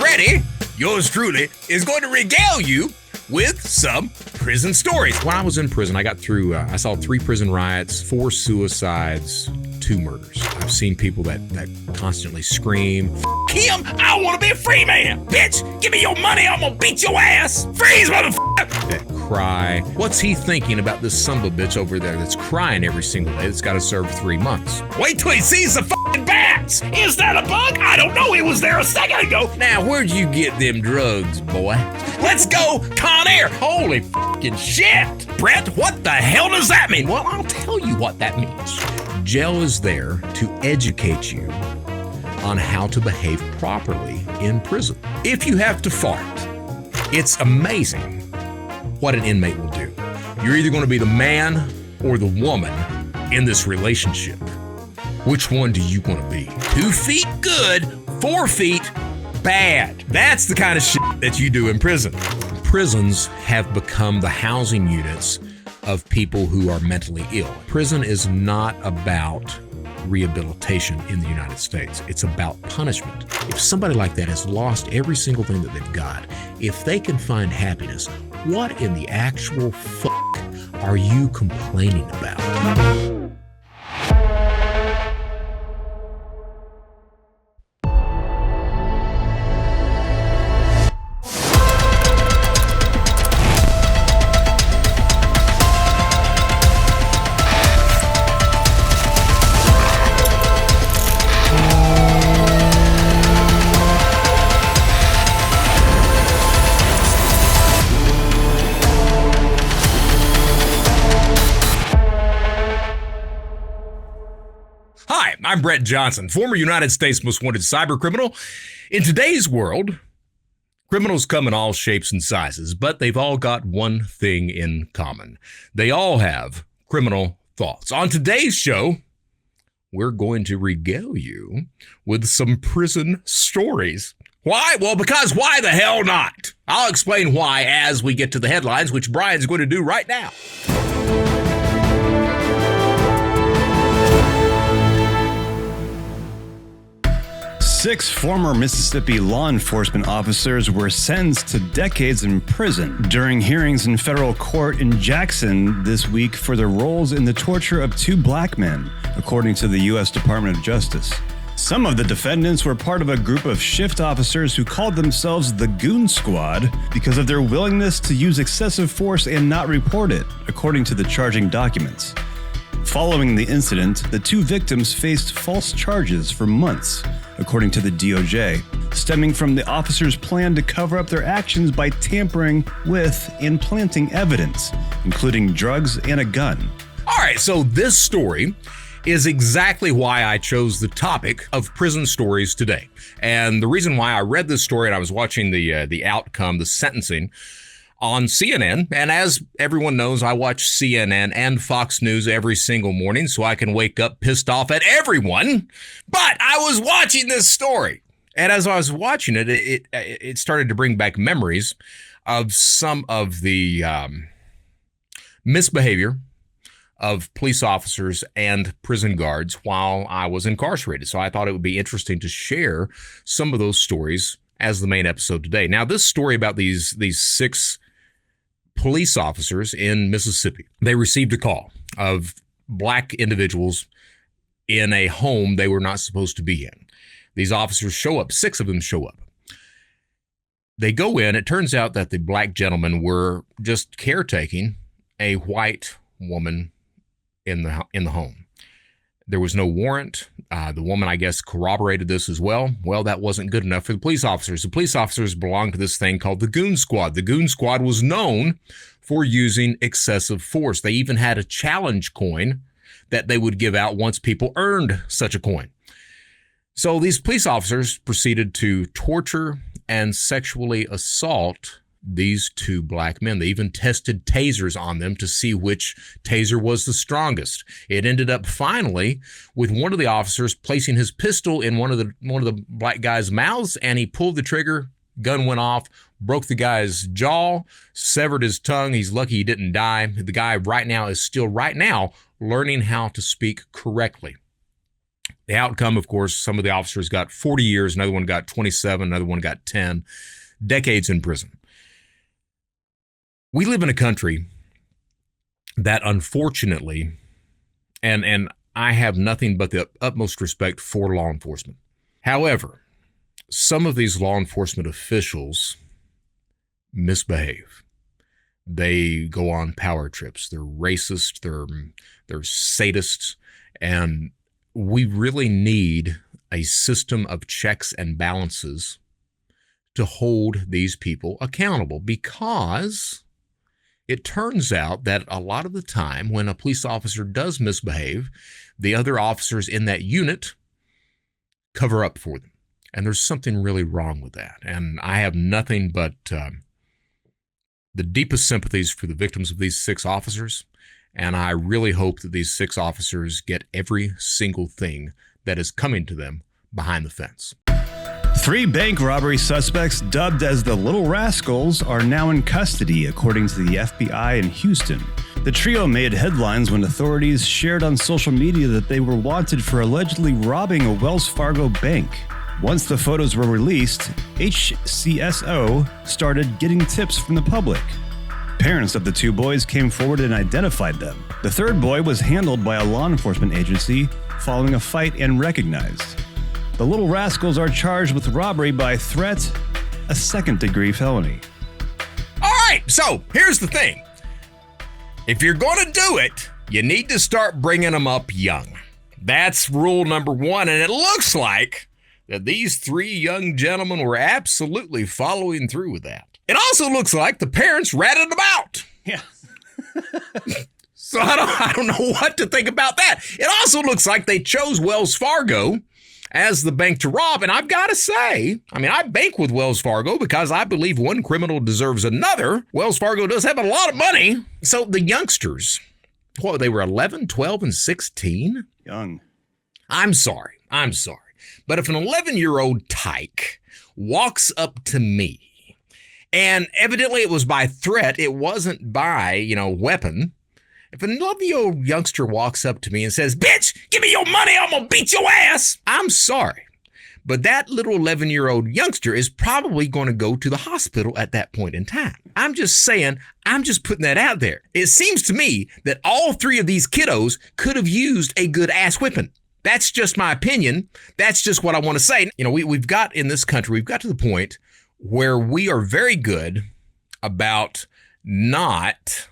Freddie, yours truly, is going to regale you with some prison stories. When I was in prison, I got through, I saw 3 prison riots, 4 suicides, 2 murders. I've seen people that constantly scream, "F him, I want to be a free man. Bitch, give me your money, I'm gonna beat your ass. Freeze, motherfucker." That cry. What's he thinking about this son of a bitch over there that's crying every single day that's got to serve 3 months? Wait till he sees the fucking bats. Is that a bug? I don't know. He was there a second ago. Now, where'd you get them drugs, boy? Let's go, Con Air. Holy fucking shit. Brett, what the hell does that mean? Well, I'll tell you what that means. Jail is there to educate you on how to behave properly in prison. If you have to fart, it's amazing what an inmate will do. You're either going to be the man or the woman in this relationship. Which one do you want to be? 2 feet good, 4 feet bad. That's the kind of shit that you do in prison. Prisons have become the housing units of people who are mentally ill. Prison is not about rehabilitation in the United States. It's about punishment. If somebody like that has lost every single thing that they've got, if they can find happiness, what in the actual fuck are you complaining about? I'm Brett Johnson, former United States Most Wanted cybercriminal. In today's world, criminals come in all shapes and sizes, but they've all got one thing in common. They all have criminal thoughts. On today's show, we're going to regale you with some prison stories. Why? Well, because why the hell not? I'll explain why as we get to the headlines, which Brian's going to do right now. 6 former Mississippi law enforcement officers were sentenced to decades in prison during hearings in federal court in Jackson this week for their roles in the torture of 2 black men, according to the U.S. Department of Justice. Some of the defendants were part of a group of shift officers who called themselves the Goon Squad because of their willingness to use excessive force and not report it, according to the charging documents. Following the incident, the 2 victims faced false charges for months, according to the DOJ, stemming from the officers' plan to cover up their actions by tampering with and planting evidence, including drugs and a gun. All right, so this story is exactly why I chose the topic of prison stories today. And the reason why I read this story and I was watching the outcome, the sentencing, on CNN, and as everyone knows, I watch CNN and Fox News every single morning so I can wake up pissed off at everyone, but I was watching this story, and as I was watching it, it started to bring back memories of some of the misbehavior of police officers and prison guards while I was incarcerated, so I thought it would be interesting to share some of those stories as the main episode today. Now, this story about these 6 police officers in Mississippi. They received a call of black individuals in a home they were not supposed to be in. These officers show up, 6 of them show up. They go in, it turns out that the black gentlemen were just caretaking a white woman in the home. There was no warrant. The woman, I guess, corroborated this as well. Well, that wasn't good enough for the police officers. The police officers belonged to this thing called the Goon Squad. The Goon Squad was known for using excessive force. They even had a challenge coin that they would give out once people earned such a coin. So these police officers proceeded to torture and sexually assault these 2 black men. They even tested tasers on them to see which taser was the strongest. It ended up finally with one of the officers placing his pistol in one of the black guy's mouths, and he pulled the trigger, gun went off, broke the guy's jaw, severed his tongue. He's lucky he didn't die. The guy right now is still learning how to speak correctly. The outcome, of course, some of the officers got 40 years, another one got 27, another one got 10, decades in prison. We live in a country that unfortunately, and I have nothing but the utmost respect for law enforcement. However, some of these law enforcement officials misbehave. They go on power trips. They're racist. They're sadists. And we really need a system of checks and balances to hold these people accountable, because it turns out that a lot of the time when a police officer does misbehave, the other officers in that unit cover up for them. And there's something really wrong with that. And I have nothing but the deepest sympathies for the victims of these 6 officers. And I really hope that these 6 officers get every single thing that is coming to them behind the fence. 3 bank robbery suspects dubbed as the Little Rascals are now in custody, according to the FBI in Houston. The trio made headlines when authorities shared on social media that they were wanted for allegedly robbing a Wells Fargo bank. Once the photos were released, HCSO started getting tips from the public. Parents of the 2 boys came forward and identified them. The 3rd boy was handled by a law enforcement agency following a fight and recognized. The Little Rascals are charged with robbery by threat, a 2nd-degree felony. All right, so here's the thing. If you're going to do it, you need to start bringing them up young. That's rule number 1, and it looks like that these 3 young gentlemen were absolutely following through with that. It also looks like the parents ratted them out. Yeah. So I don't know what to think about that. It also looks like they chose Wells Fargo as the bank to rob. And I've got to say, I bank with Wells Fargo because I believe one criminal deserves another. Wells Fargo does have a lot of money. So the youngsters, they were 11, 12, and 16? Young. I'm sorry. But if an 11-year-old tyke walks up to me, and evidently it was by threat, it wasn't by, weapon. If an 11-year-old youngster walks up to me and says, "Bitch, give me your money, I'm gonna beat your ass," I'm sorry. But that little 11-year-old youngster is probably going to go to the hospital at that point in time. I'm just saying, I'm just putting that out there. It seems to me that all 3 of these kiddos could have used a good ass whipping. That's just my opinion. That's just what I want to say. We've got in this country, we've got to the point where we are very good about not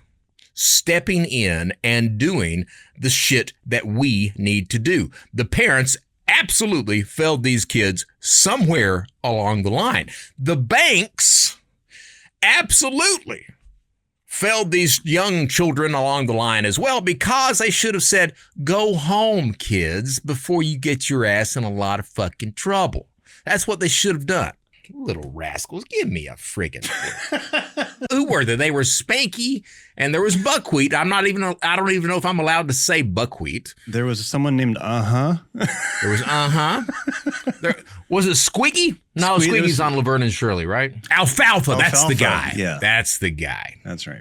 stepping in and doing the shit that we need to do. The parents absolutely failed these kids somewhere along the line. The banks absolutely failed these young children along the line as well, because they should have said, "Go home, kids, before you get your ass in a lot of fucking trouble." That's what they should have done. Little rascals, give me a friggin' Who were they? They were Spanky, and there was Buckwheat. I don't even know if I'm allowed to say Buckwheat. There was someone named There was Was it Squiggy? No, Squiggy's on Laverne and Shirley, right? Alfalfa, that's the guy. Yeah. That's the guy. That's right.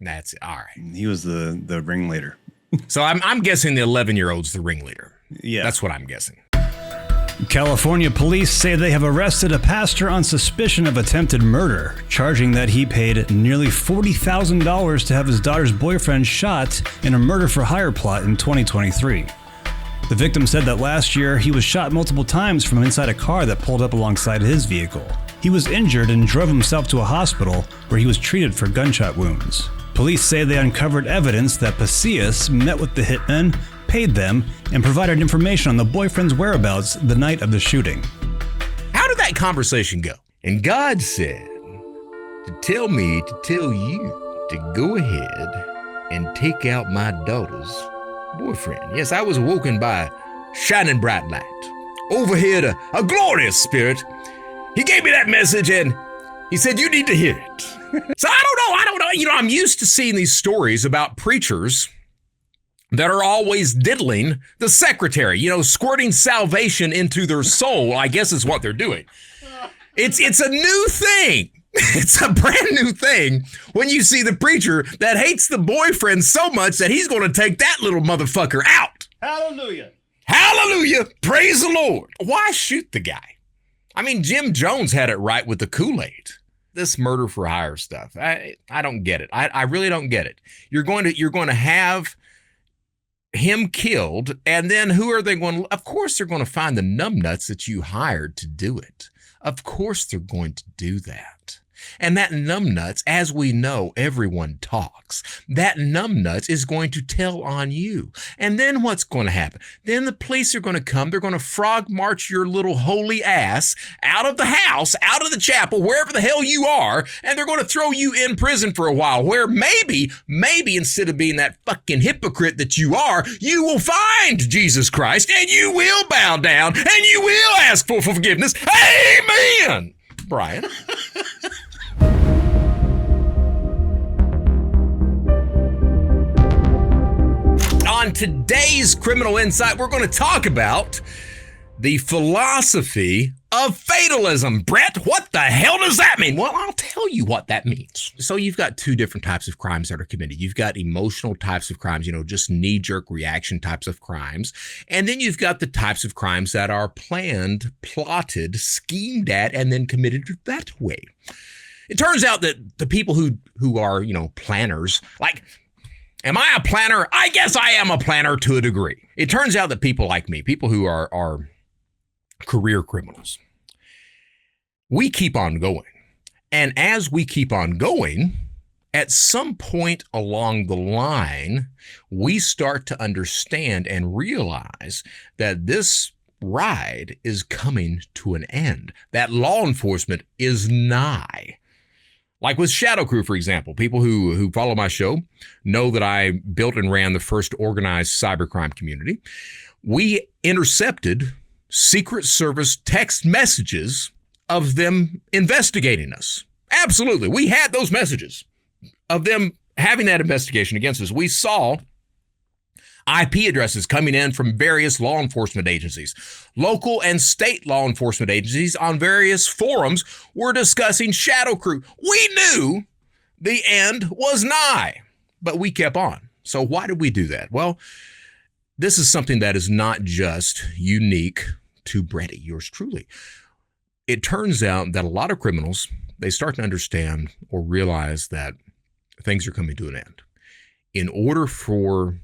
That's all right. He was the ringleader. So I'm guessing the 11-year-old's the ringleader. Yeah. That's what I'm guessing. California police say they have arrested a pastor on suspicion of attempted murder, charging that he paid nearly $40,000 to have his daughter's boyfriend shot in a murder-for-hire plot in 2023. The victim said that last year he was shot multiple times from inside a car that pulled up alongside his vehicle. He was injured and drove himself to a hospital where he was treated for gunshot wounds. Police say they uncovered evidence that Pasillas met with the hitmen, paid them, and provided information on the boyfriend's whereabouts the night of the shooting. How did that conversation go? And God said to tell me to tell you to go ahead and take out my daughter's boyfriend. Yes, I was awoken by a shining bright light. Overheard a glorious spirit. He gave me that message and he said, "You need to hear it." So I don't know. I'm used to seeing these stories about preachers that are always diddling the secretary, squirting salvation into their soul, I guess is what they're doing. It's a new thing. It's a brand new thing when you see the preacher that hates the boyfriend so much that he's going to take that little motherfucker out. Hallelujah. Hallelujah. Praise the Lord. Why shoot the guy? I mean, Jim Jones had it right with the Kool-Aid. This murder for hire stuff. I don't get it. I really don't get it. You're going to have him killed, and then who are they going to? Of course, they're going to find the numbnuts that you hired to do it. Of course, they're going to do that. And that numbnuts, as we know, everyone talks. That numbnuts is going to tell on you. And then what's going to happen? Then the police are going to come. They're going to frog march your little holy ass out of the house, out of the chapel, wherever the hell you are, and they're going to throw you in prison for a while, where maybe instead of being that fucking hypocrite that you are, you will find Jesus Christ and you will bow down and you will ask for forgiveness. Amen. Brian. On today's Criminal Insight, we're going to talk about the philosophy of fatalism. Brett, what the hell does that mean? Well, I'll tell you what that means. So you've got two different types of crimes that are committed. You've got emotional types of crimes, just knee-jerk reaction types of crimes. And then you've got the types of crimes that are planned, plotted, schemed at, and then committed that way. It turns out that the people who are, planners, like, am I a planner? I guess I am a planner to a degree. It turns out that people like me, people who are career criminals, we keep on going. And as we keep on going, at some point along the line, we start to understand and realize that this ride is coming to an end, that law enforcement is nigh. Like with ShadowCrew, for example, people who follow my show know that I built and ran the first organized cybercrime community. We intercepted Secret Service text messages of them investigating us. Absolutely. We had those messages of them having that investigation against us. We saw IP addresses coming in from various law enforcement agencies. Local and state law enforcement agencies on various forums were discussing ShadowCrew. We knew the end was nigh, but we kept on. So why did we do that? Well, this is something that is not just unique to Brady, yours truly. It turns out that a lot of criminals, they start to understand or realize that things are coming to an end. In order for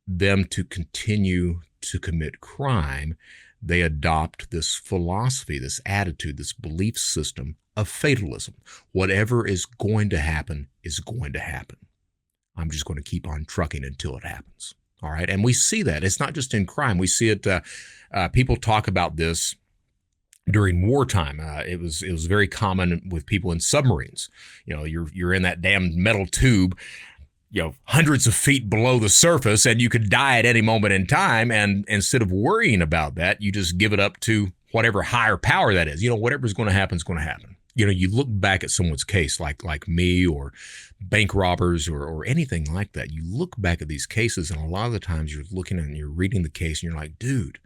them to continue to commit crime, they adopt this philosophy, this attitude, this belief system of fatalism. Whatever is going to happen is going to happen. I'm just going to keep on trucking until it happens. All right. And we see that. It's not just in crime. We see it. People talk about this during wartime. It was very common with people in submarines. You're in that damn metal tube, hundreds of feet below the surface, and you could die at any moment in time. And instead of worrying about that, you just give it up to whatever higher power that is. Whatever's going to happen is going to happen. You look back at someone's case, like me or bank robbers or anything like that. You look back at these cases, and a lot of the times you're looking and you're reading the case, and you're like, dude,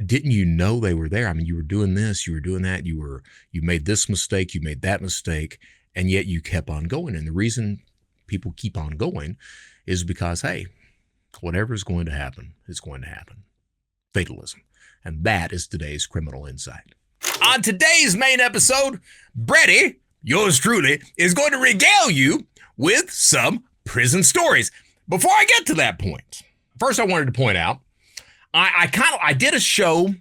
didn't you know they were there? I mean, you were doing this, you were doing that, you made this mistake, you made that mistake, and yet you kept on going. And the reason people keep on going is because, hey, whatever is going to happen is going to happen. Fatalism. And that is today's Criminal Insight. On today's main episode, Brady, yours truly, is going to regale you with some prison stories. Before I get to that point, first I wanted to point out, I did a show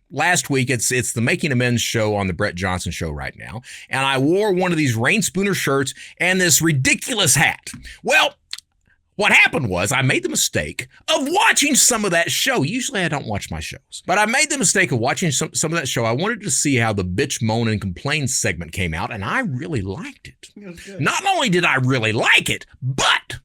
last week. It's the Making Amends show on the Brett Johnson show right now. And I wore one of these Rain Spooner shirts and this ridiculous hat. Well, what happened was I made the mistake of watching some of that show. Usually I don't watch my shows, but I made the mistake of watching some of that show. I wanted to see how the bitch, moan, and complain segment came out, and I really liked it. Not only did I really like it, but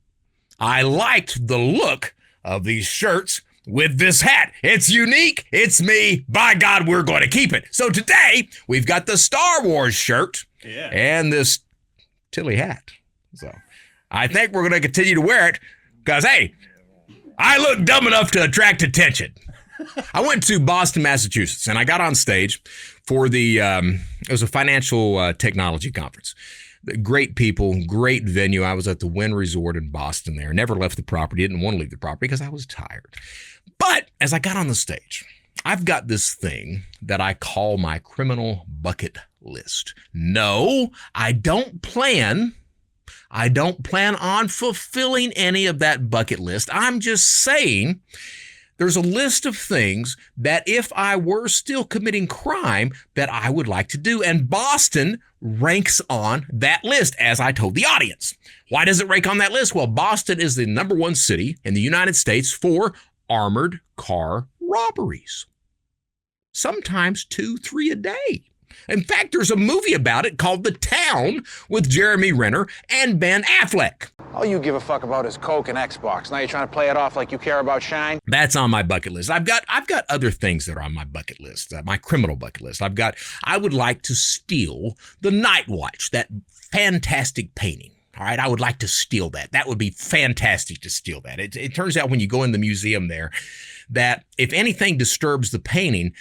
I liked the look of these shirts with this hat. It's unique. It's me. By God, we're going to keep it. So today, we've got the Star Wars shirt and this Tilly hat. So I think we're going to continue to wear it because, hey, I look dumb enough to attract attention. I went to Boston, Massachusetts, and I got on stage for the, it was a financial technology conference. Great people, great venue. I was at the Wynn Resort in Boston there. Never left the property. Didn't want to leave the property because I was tired. But as I got on the stage, I've got this thing that I call my criminal bucket list. No, I don't plan on fulfilling any of that bucket list. I'm just saying there's a list of things that if I were still committing crime that I would like to do. And Boston ranks on that list, as I told the audience. Why does it rank on that list? Well, Boston is the #1 city in the United States for armored car robberies. Sometimes 2-3 a day. In fact, there's a movie about it called The Town with Jeremy Renner and Ben Affleck. All you give a fuck about is Coke and Xbox. Now you're trying to play it off like you care about Shine? That's on my bucket list. I've got other things that are on my bucket list, my criminal bucket list. I would like to steal the Night Watch, that fantastic painting. All right, I would like to steal that. That would be fantastic to steal that. It turns out when you go in the museum there, that if anything disturbs the painting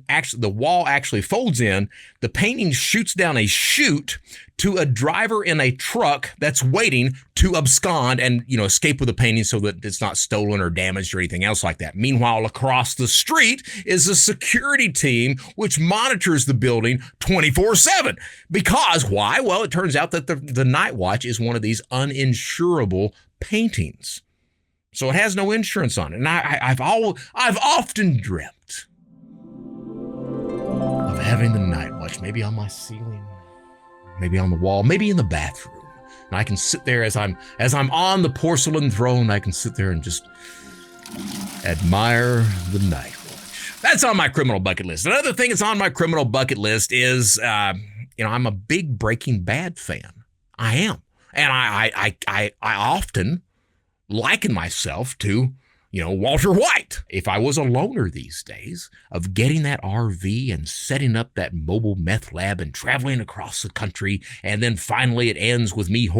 actually, the wall actually folds in, the painting shoots down a chute to a driver in a truck that's waiting to abscond and, escape with the painting so that it's not stolen or damaged or anything else like that. Meanwhile, across the street is a security team which monitors the building 24/7. Because why? Well, it turns out that the Night Watch is one of these uninsurable paintings. So it has no insurance on it. And I've often dreamt of having the Night Watch, maybe on my ceiling, maybe on the wall, maybe in the bathroom. And I can sit there as I'm on the porcelain throne, I can sit there and just admire the Night Watch. That's on my criminal bucket list. Another thing that's on my criminal bucket list is, I'm a big Breaking Bad fan. I am. And I often liken myself to, Walter White. If I was a loner these days of getting that RV and setting up that mobile meth lab and traveling across the country, and then finally it ends with me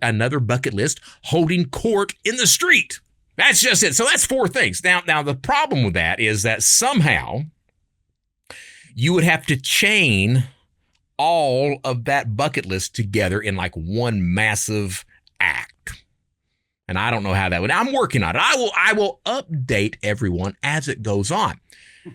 another bucket list, holding court in the street. That's just it. So that's 4 things. Now the problem with that is that somehow you would have to chain all of that bucket list together in like one massive act. And I don't know how that would. I'm working on it. I will update everyone as it goes on.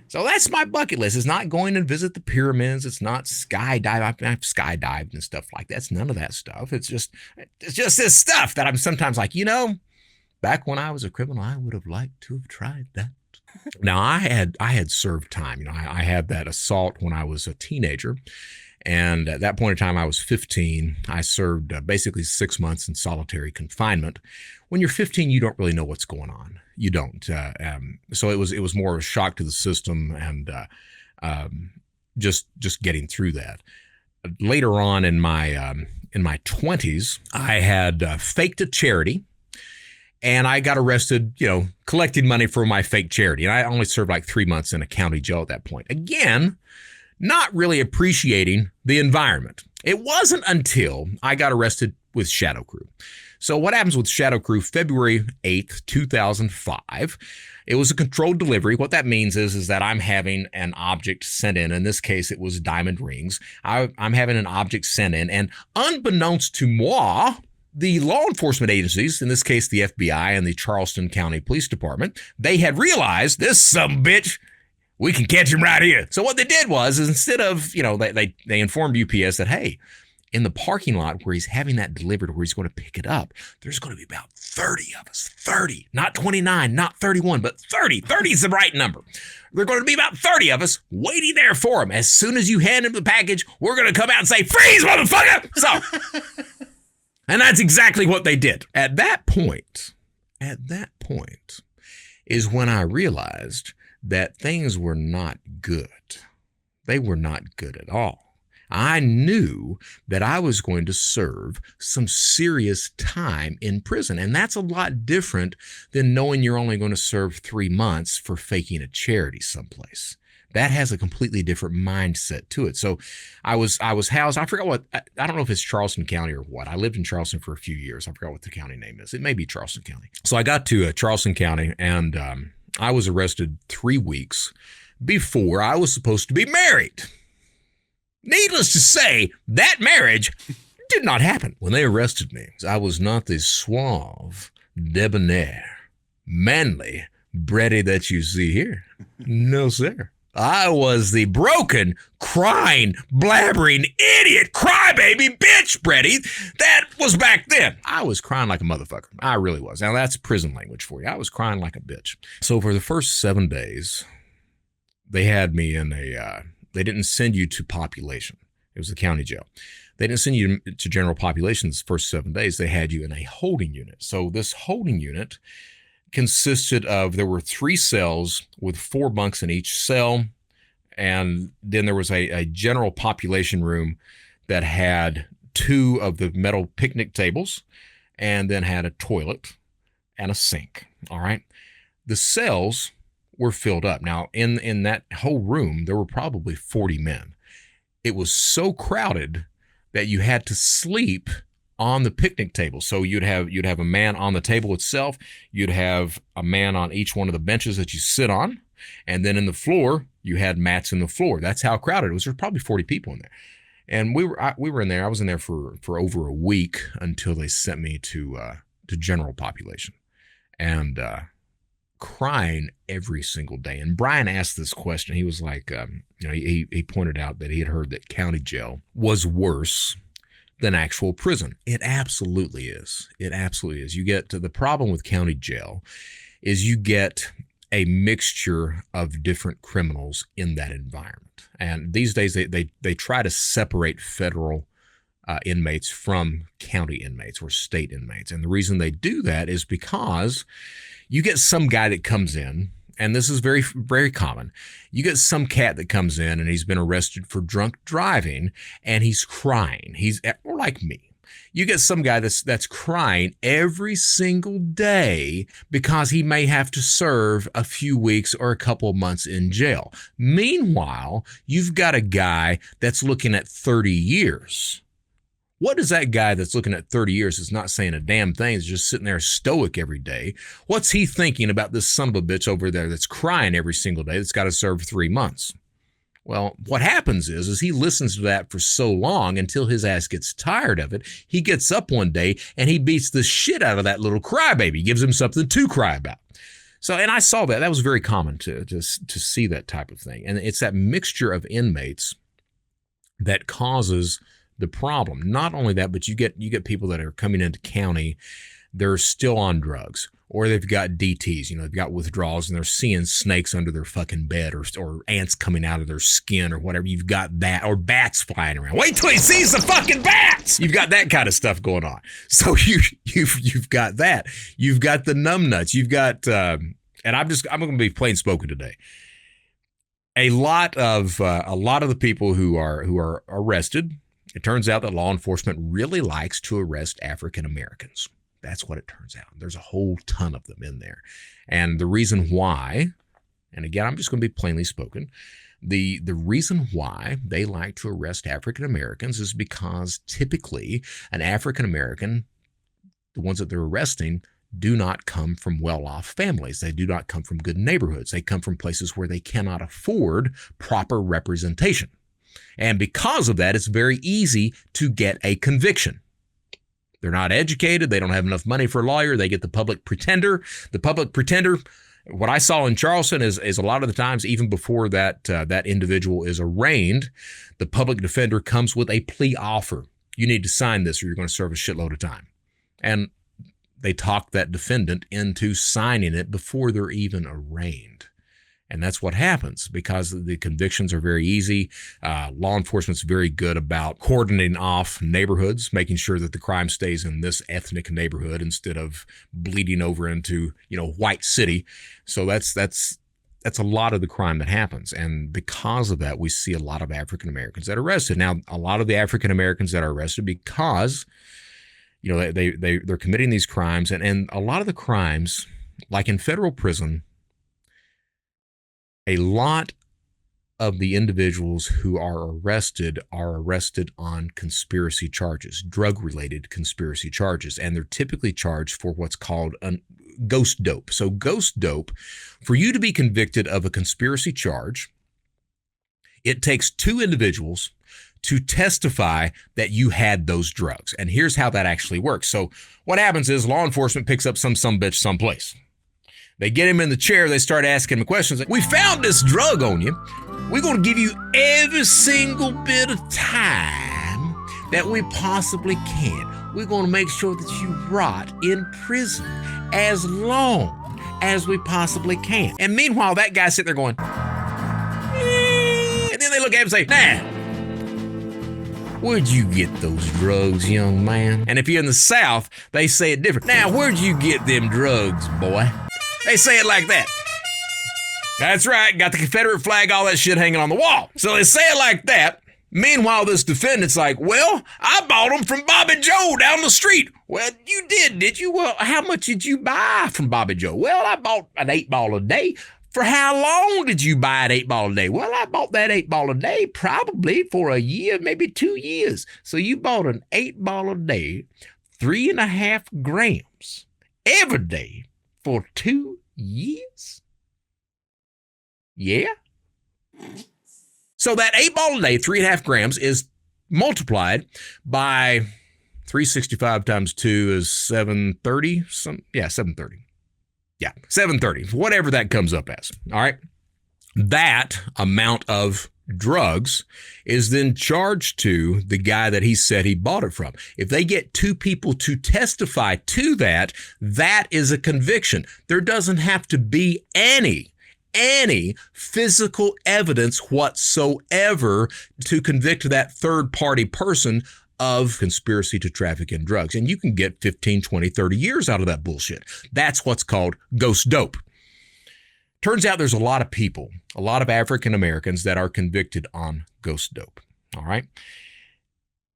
So that's my bucket list. It's not going to visit the pyramids. It's not skydive. I've skydived and stuff like that. It's none of that stuff. It's just this stuff that I'm sometimes like, back when I was a criminal, I would have liked to have tried that. Now I had served time. I had that assault when I was a teenager. And at that point in time, I was 15. I served basically 6 months in solitary confinement. When you're 15, you don't really know what's going on. You don't. So it was more of a shock to the system and just getting through that. Later on in my 20s, I had faked a charity. And I got arrested, collecting money for my fake charity. And I only served like 3 months in a county jail at that point. Again, not really appreciating the environment. It wasn't until I got arrested with ShadowCrew. So what happens with ShadowCrew, February 8th, 2005, it was a controlled delivery. What that means is that I'm having an object sent in. In this case, it was diamond rings. I'm having an object sent in, and unbeknownst to moi, the law enforcement agencies, in this case, the FBI and the Charleston County Police Department, they had realized this sumbitch, we can catch him right here. So what they did was, instead of, they informed UPS that, hey, in the parking lot where he's having that delivered, where he's going to pick it up, there's going to be about 30 of us. 30, not 29, not 31, but 30. 30 is the right number. There are going to be about 30 of us waiting there for him. As soon as you hand him the package, we're going to come out and say, freeze, motherfucker! So, and that's exactly what they did. At that point is when I realized that things were not good. They were not good at all. I knew that I was going to serve some serious time in prison. And that's a lot different than knowing you're only going to serve 3 months for faking a charity someplace. That has a completely different mindset to it. So I was housed, I forgot what, I don't know if it's Charleston County or what. I lived in Charleston for a few years. I forgot what the county name is. It may be Charleston County. So I got to Charleston County, and I was arrested 3 weeks before I was supposed to be married. Needless to say, that marriage did not happen. When they arrested me, I was not the suave, debonair, manly, Brady that you see here. No, sir. I was the broken, crying, blabbering, idiot, crybaby bitch, Brady. That was back then. I was crying like a motherfucker. I really was. Now, that's prison language for you. I was crying like a bitch. So for the first 7 days, they had me in they didn't send you to population. It was the county jail. They didn't send you to general population the first 7 days. They had you in a holding unit. So this holding unit consisted of, there were 3 cells with 4 bunks in each cell. And then there was a general population room that had 2 of the metal picnic tables and then had a toilet and a sink. All right. The cells were filled up. Now, in that whole room, there were probably 40 men. It was so crowded that you had to sleep on the picnic table. So you'd have a man on the table itself. You'd have a man on each one of the benches that you sit on. And then in the floor, you had mats in the floor. That's how crowded it was. There's probably 40 people in there. And we were in there. I was in there for over a week until they sent me to general population. And crying every single day. And Brian asked this question. He was like, he pointed out that he had heard that county jail was worse than actual prison. It absolutely is. It absolutely is. You get to the problem with county jail is you get a mixture of different criminals in that environment. And these days they try to separate federal inmates from county inmates or state inmates. And the reason they do that is because you get some guy that comes in, and this is very, very common. You get some cat that comes in and he's been arrested for drunk driving and he's crying. He's or like me. You get some guy that's crying every single day because he may have to serve a few weeks or a couple of months in jail. Meanwhile, you've got a guy that's looking at 30 years. What is that guy that's looking at 30 years is not saying a damn thing, is just sitting there stoic every day? What's he thinking about this son of a bitch over there that's crying every single day that's got to serve 3 months? Well, what happens is he listens to that for so long until his ass gets tired of it. He gets up one day and he beats the shit out of that little crybaby, gives him something to cry about. So, and I saw that. That was very common to see that type of thing. And it's that mixture of inmates that causes the problem. Not only that, but you get people that are coming into county, they're still on drugs, or they've got DTs, they've got withdrawals, and they're seeing snakes under their fucking bed, or ants coming out of their skin, or whatever. You've got that, or bats flying around. Wait till he sees the fucking bats. You've got that kind of stuff going on. So you've got that. You've got the numbnuts. You've got, and I'm going to be plain spoken today. A lot of the people who are arrested. It turns out that law enforcement really likes to arrest African Americans. That's what it turns out. There's a whole ton of them in there. And the reason why, and again, I'm just going to be plainly spoken, the reason why they like to arrest African Americans is because typically an African American, the ones that they're arresting, do not come from well-off families. They do not come from good neighborhoods. They come from places where they cannot afford proper representation. And because of that, it's very easy to get a conviction. They're not educated. They don't have enough money for a lawyer. They get the public pretender. The public pretender, what I saw in Charleston is a lot of the times, even before that individual is arraigned, the public defender comes with a plea offer. You need to sign this or you're going to serve a shitload of time. And they talk that defendant into signing it before they're even arraigned. And that's what happens because the convictions are very easy. Law enforcement's very good about cordoning off neighborhoods, making sure that the crime stays in this ethnic neighborhood instead of bleeding over into, white city. So that's a lot of the crime that happens. And because of that, we see a lot of African Americans that are arrested. Now, a lot of the African Americans that are arrested because, they're committing these crimes, and a lot of the crimes, like in federal prison, a lot of the individuals who are arrested on conspiracy charges, drug-related conspiracy charges, and they're typically charged for what's called ghost dope. So ghost dope, for you to be convicted of a conspiracy charge, it takes 2 individuals to testify that you had those drugs. And here's how that actually works. So what happens is law enforcement picks up some bitch someplace. They get him in the chair. They start asking him questions. Like, we found this drug on you. We're going to give you every single bit of time that we possibly can. We're going to make sure that you rot in prison as long as we possibly can. And meanwhile, that guy's sitting there going, and then they look at him and say, nah, where'd you get those drugs, young man? And if you're in the South, they say it different. Now, where'd you get them drugs, boy? They say it like that. That's right, got the Confederate flag, all that shit hanging on the wall. So they say it like that. Meanwhile, this defendant's like, well, I bought them from Bobby Joe down the street. Well, you did you? Well, how much did you buy from Bobby Joe? Well, I bought an 8-ball a day. For how long did you buy an 8-ball a day? Well, I bought that 8-ball a day probably for a year, maybe 2 years. So you bought an 8-ball a day, 3.5 grams every day for 2 years? Yeah. So that 8-ball a day, 3.5 grams, is multiplied by 365 times 2 is 730. 730. Yeah, 730, whatever that comes up as. All right. That amount of drugs is then charged to the guy that he said he bought it from. If they get 2 people to testify to that, that is a conviction. There doesn't have to be any physical evidence whatsoever to convict that third-party person of conspiracy to traffic in drugs. And you can get 15, 20, 30 years out of that bullshit. That's what's called ghost dope. Turns out there's a lot of people, a lot of African Americans that are convicted on ghost dope. All right.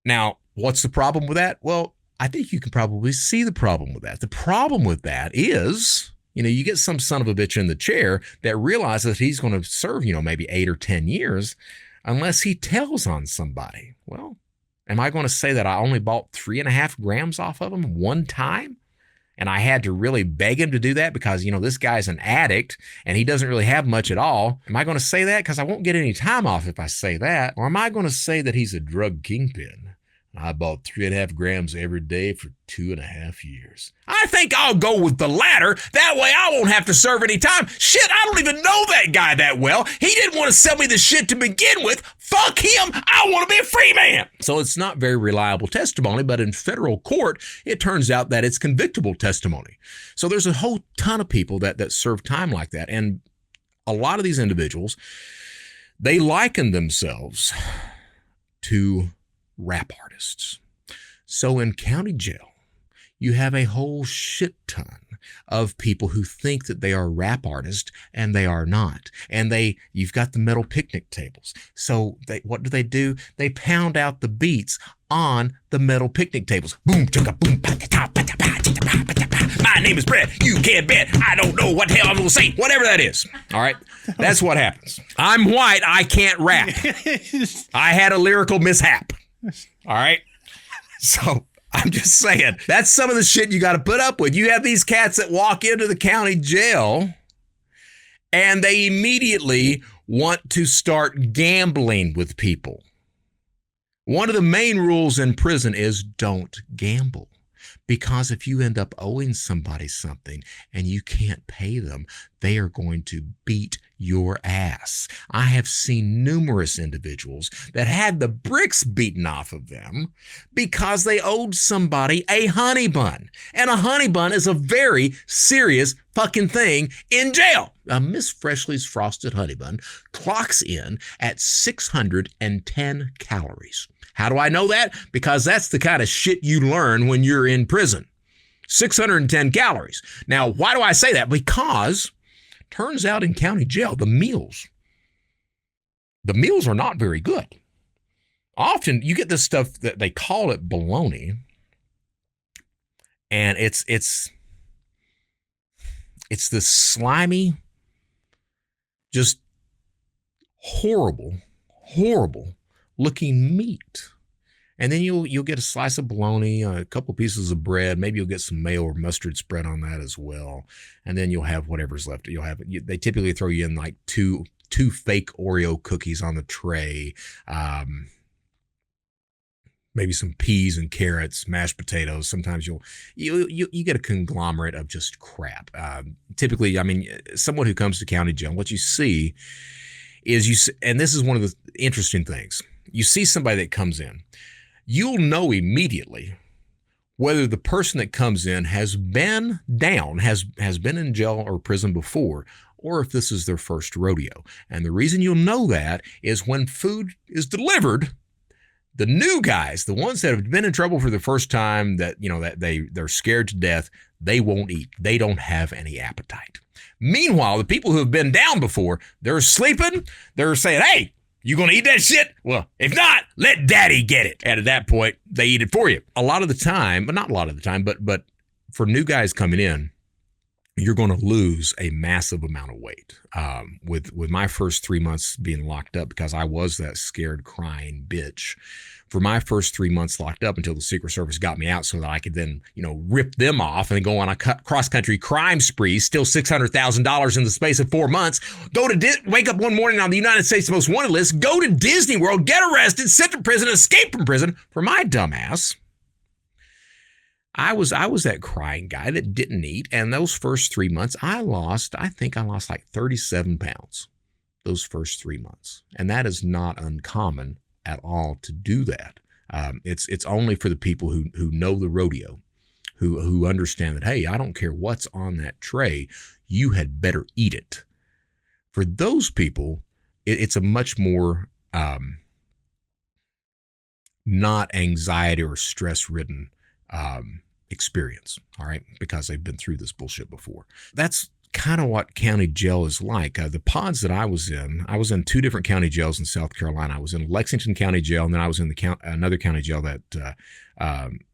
Now, what's the problem with that? Well, I think you can probably see the problem with that. The problem with that is, you get some son of a bitch in the chair that realizes he's going to serve, maybe 8 or 10 years unless he tells on somebody. Well, am I going to say that I only bought 3.5 grams off of him one time? And I had to really beg him to do that because, this guy's an addict and he doesn't really have much at all. Am I going to say that? Because I won't get any time off if I say that. Or am I going to say that he's a drug kingpin? I bought 3.5 grams every day for 2.5 years. I think I'll go with the latter. That way I won't have to serve any time. Shit, I don't even know that guy that well. He didn't want to sell me the shit to begin with. Fuck him. I want to be a free man. So it's not very reliable testimony, but in federal court, it turns out that it's convictable testimony. So there's a whole ton of people that serve time like that. And a lot of these individuals, they liken themselves to rap artists. So in county jail, you have a whole shit ton of people who think that they are rap artists and they are not. And you've got the metal picnic tables. So what do? They pound out the beats on the metal picnic tables. Boom, chugga, boom, my name is Brett. You can't bet. I don't know what the hell I'm going to say. Whatever that is. All right. That's what happens. I'm white. I can't rap. I had a lyrical mishap. All right. So I'm just saying, that's some of the shit you got to put up with. You have these cats that walk into the county jail and they immediately want to start gambling with people. One of the main rules in prison is don't gamble. Because if you end up owing somebody something and you can't pay them, they are going to beat your ass. I have seen numerous individuals that had the bricks beaten off of them because they owed somebody a honey bun. And a honey bun is a very serious fucking thing in jail. Miss Freshly's Frosted Honey Bun clocks in at 610 calories. How do I know that? Because that's the kind of shit you learn when you're in prison. 610 calories. Now, why do I say that? Because turns out in county jail, the meals are not very good. Often you get this stuff that they call it bologna, and it's this slimy, just horrible looking meat. And then you'll get a slice of bologna, a couple pieces of bread. Maybe you'll get some mayo or mustard spread on that as well. And then you'll have whatever's left. They typically throw you in like two fake Oreo cookies on the tray. maybe some peas and carrots, mashed potatoes. Sometimes you get a conglomerate of just crap. Typically, I mean, someone who comes to county jail, what you see is and this is one of the interesting things. You see somebody that comes in, you'll know immediately whether the person that comes in has been down, has been in jail or prison before, or if this is their first rodeo. And the reason you'll know that is when food is delivered, the new guys, the ones that have been in trouble for the first time, that they're scared to death, they won't eat. They don't have any appetite. Meanwhile, the people who have been down before, they're sleeping. They're saying, hey, you gonna eat that shit? Well, if not, let daddy get it. And at that point, they eat it for you. A lot of the time, but not a lot of the time, but for new guys coming in, you're going to lose a massive amount of weight. With my first 3 months being locked up, because I was that scared, crying bitch, for my first 3 months locked up until the Secret Service got me out so that I could then, rip them off and go on a cross-country crime spree, steal $600,000 in the space of 4 months, wake up one morning on the United States Most Wanted list, go to Disney World, get arrested, sent to prison, escape from prison. For my dumbass, I was that crying guy that didn't eat. And those first 3 months, I think I lost like 37 pounds those first 3 months. And that is not uncommon at all to do that. It's only for the people who know the rodeo, who understand that, hey, I don't care what's on that tray, you had better eat it. For those people, it's a much more not anxiety or stress-ridden experience, all right, because they've been through this bullshit before. That's kind of what county jail is like. The pods that I was in 2 different county jails in South Carolina. I was in Lexington County Jail, and then I was in another county jail that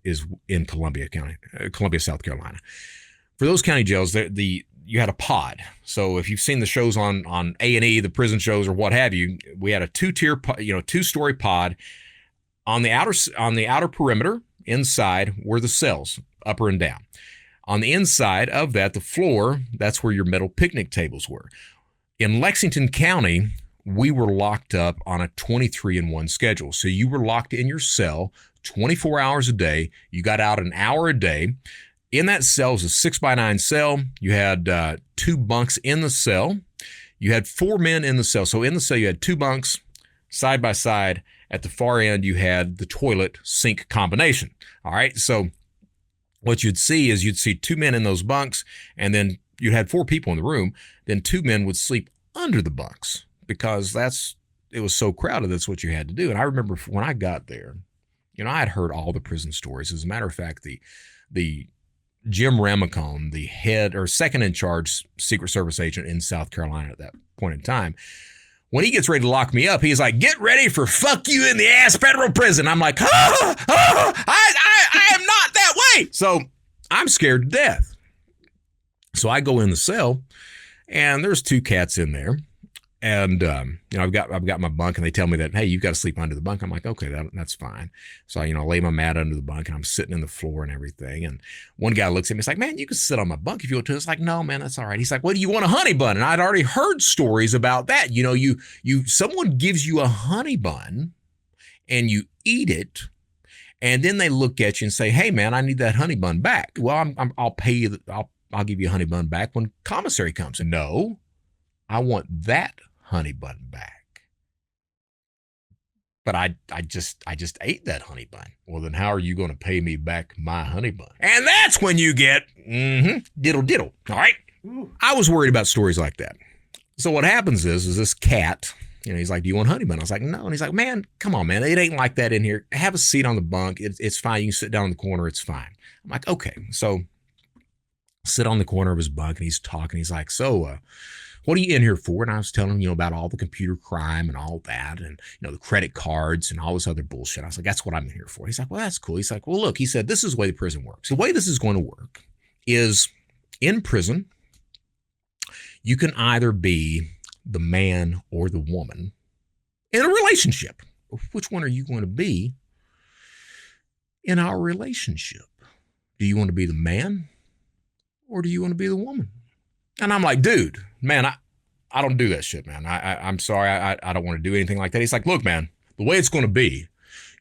is in Columbia, South Carolina. For those county jails, you had a pod. So if you've seen the shows on A&E, the prison shows or what have you, we had a 2-tier, 2-story pod. On the outer perimeter, inside were the cells, upper and down. On the inside of that, the floor, that's where your metal picnic tables were. In Lexington County, we were locked up on a 23-1 schedule. So you were locked in your cell 24 hours a day. You got out an hour a day. In that cell was a 6x9 cell. You had 2 bunks in the cell. You had 4 men in the cell. So in the cell, you had 2 bunks side by side. At the far end, you had the toilet sink combination. All right. So what you'd see 2 men in those bunks, and then you had 4 people in the room. Then 2 men would sleep under the bunks because it was so crowded. That's what you had to do. And I remember when I got there, I had heard all the prison stories. As a matter of fact, the Jim Ramacone, the head or second in charge Secret Service agent in South Carolina at that point in time, when he gets ready to lock me up, he's like, get ready for fuck you in the ass federal prison. I'm like, I am not that way. So I'm scared to death. So I go in the cell, and there's 2 cats in there. And, I've got my bunk, and they tell me that, hey, you've got to sleep under the bunk. I'm like, okay, that's fine. So I, lay my mat under the bunk, and I'm sitting in the floor and everything. And one guy looks at me, he's like, man, you can sit on my bunk if you want to. It's like, no, man, that's all right. He's like, well, do you want a honey bun? And I'd already heard stories about that. Someone gives you a honey bun and you eat it, and then they look at you and say, hey, man, I need that honey bun back. Well, I'll pay you. I'll give you a honey bun back when commissary comes. And no, I want that honey bun back. But I just ate that honey bun. Well, then how are you going to pay me back my honey bun? And that's when you get diddle. All right. I was worried about stories like that. So what happens is this cat, he's like, do you want honey bun? I was like, no. And he's like, man, come on, man. It ain't like that in here. Have a seat on the bunk. It's fine. You can sit down in the corner. It's fine. I'm like, okay. So sit on the corner of his bunk, and he's talking. He's like, so, what are you in here for? And I was telling him, about all the computer crime and all that, and, the credit cards and all this other bullshit. I was like, that's what I'm in here for. He's like, well, that's cool. He's like, well, look, he said, this is the way the prison works. The way this is going to work is in prison, you can either be the man or the woman in a relationship. Which one are you going to be in our relationship? Do you want to be the man or do you want to be the woman? And I'm like, dude, man, I don't do that shit, man. I'm sorry. I don't want to do anything like that. He's like, look, man, the way it's going to be,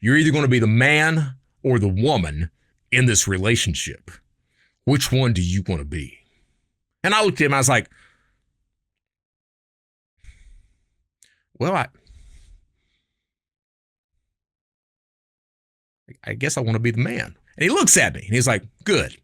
You're either going to be the man or the woman in this relationship. Which one do you want to be? And I looked at him, I was like, well, I guess I want to be the man. And he looks at me and he's like, good.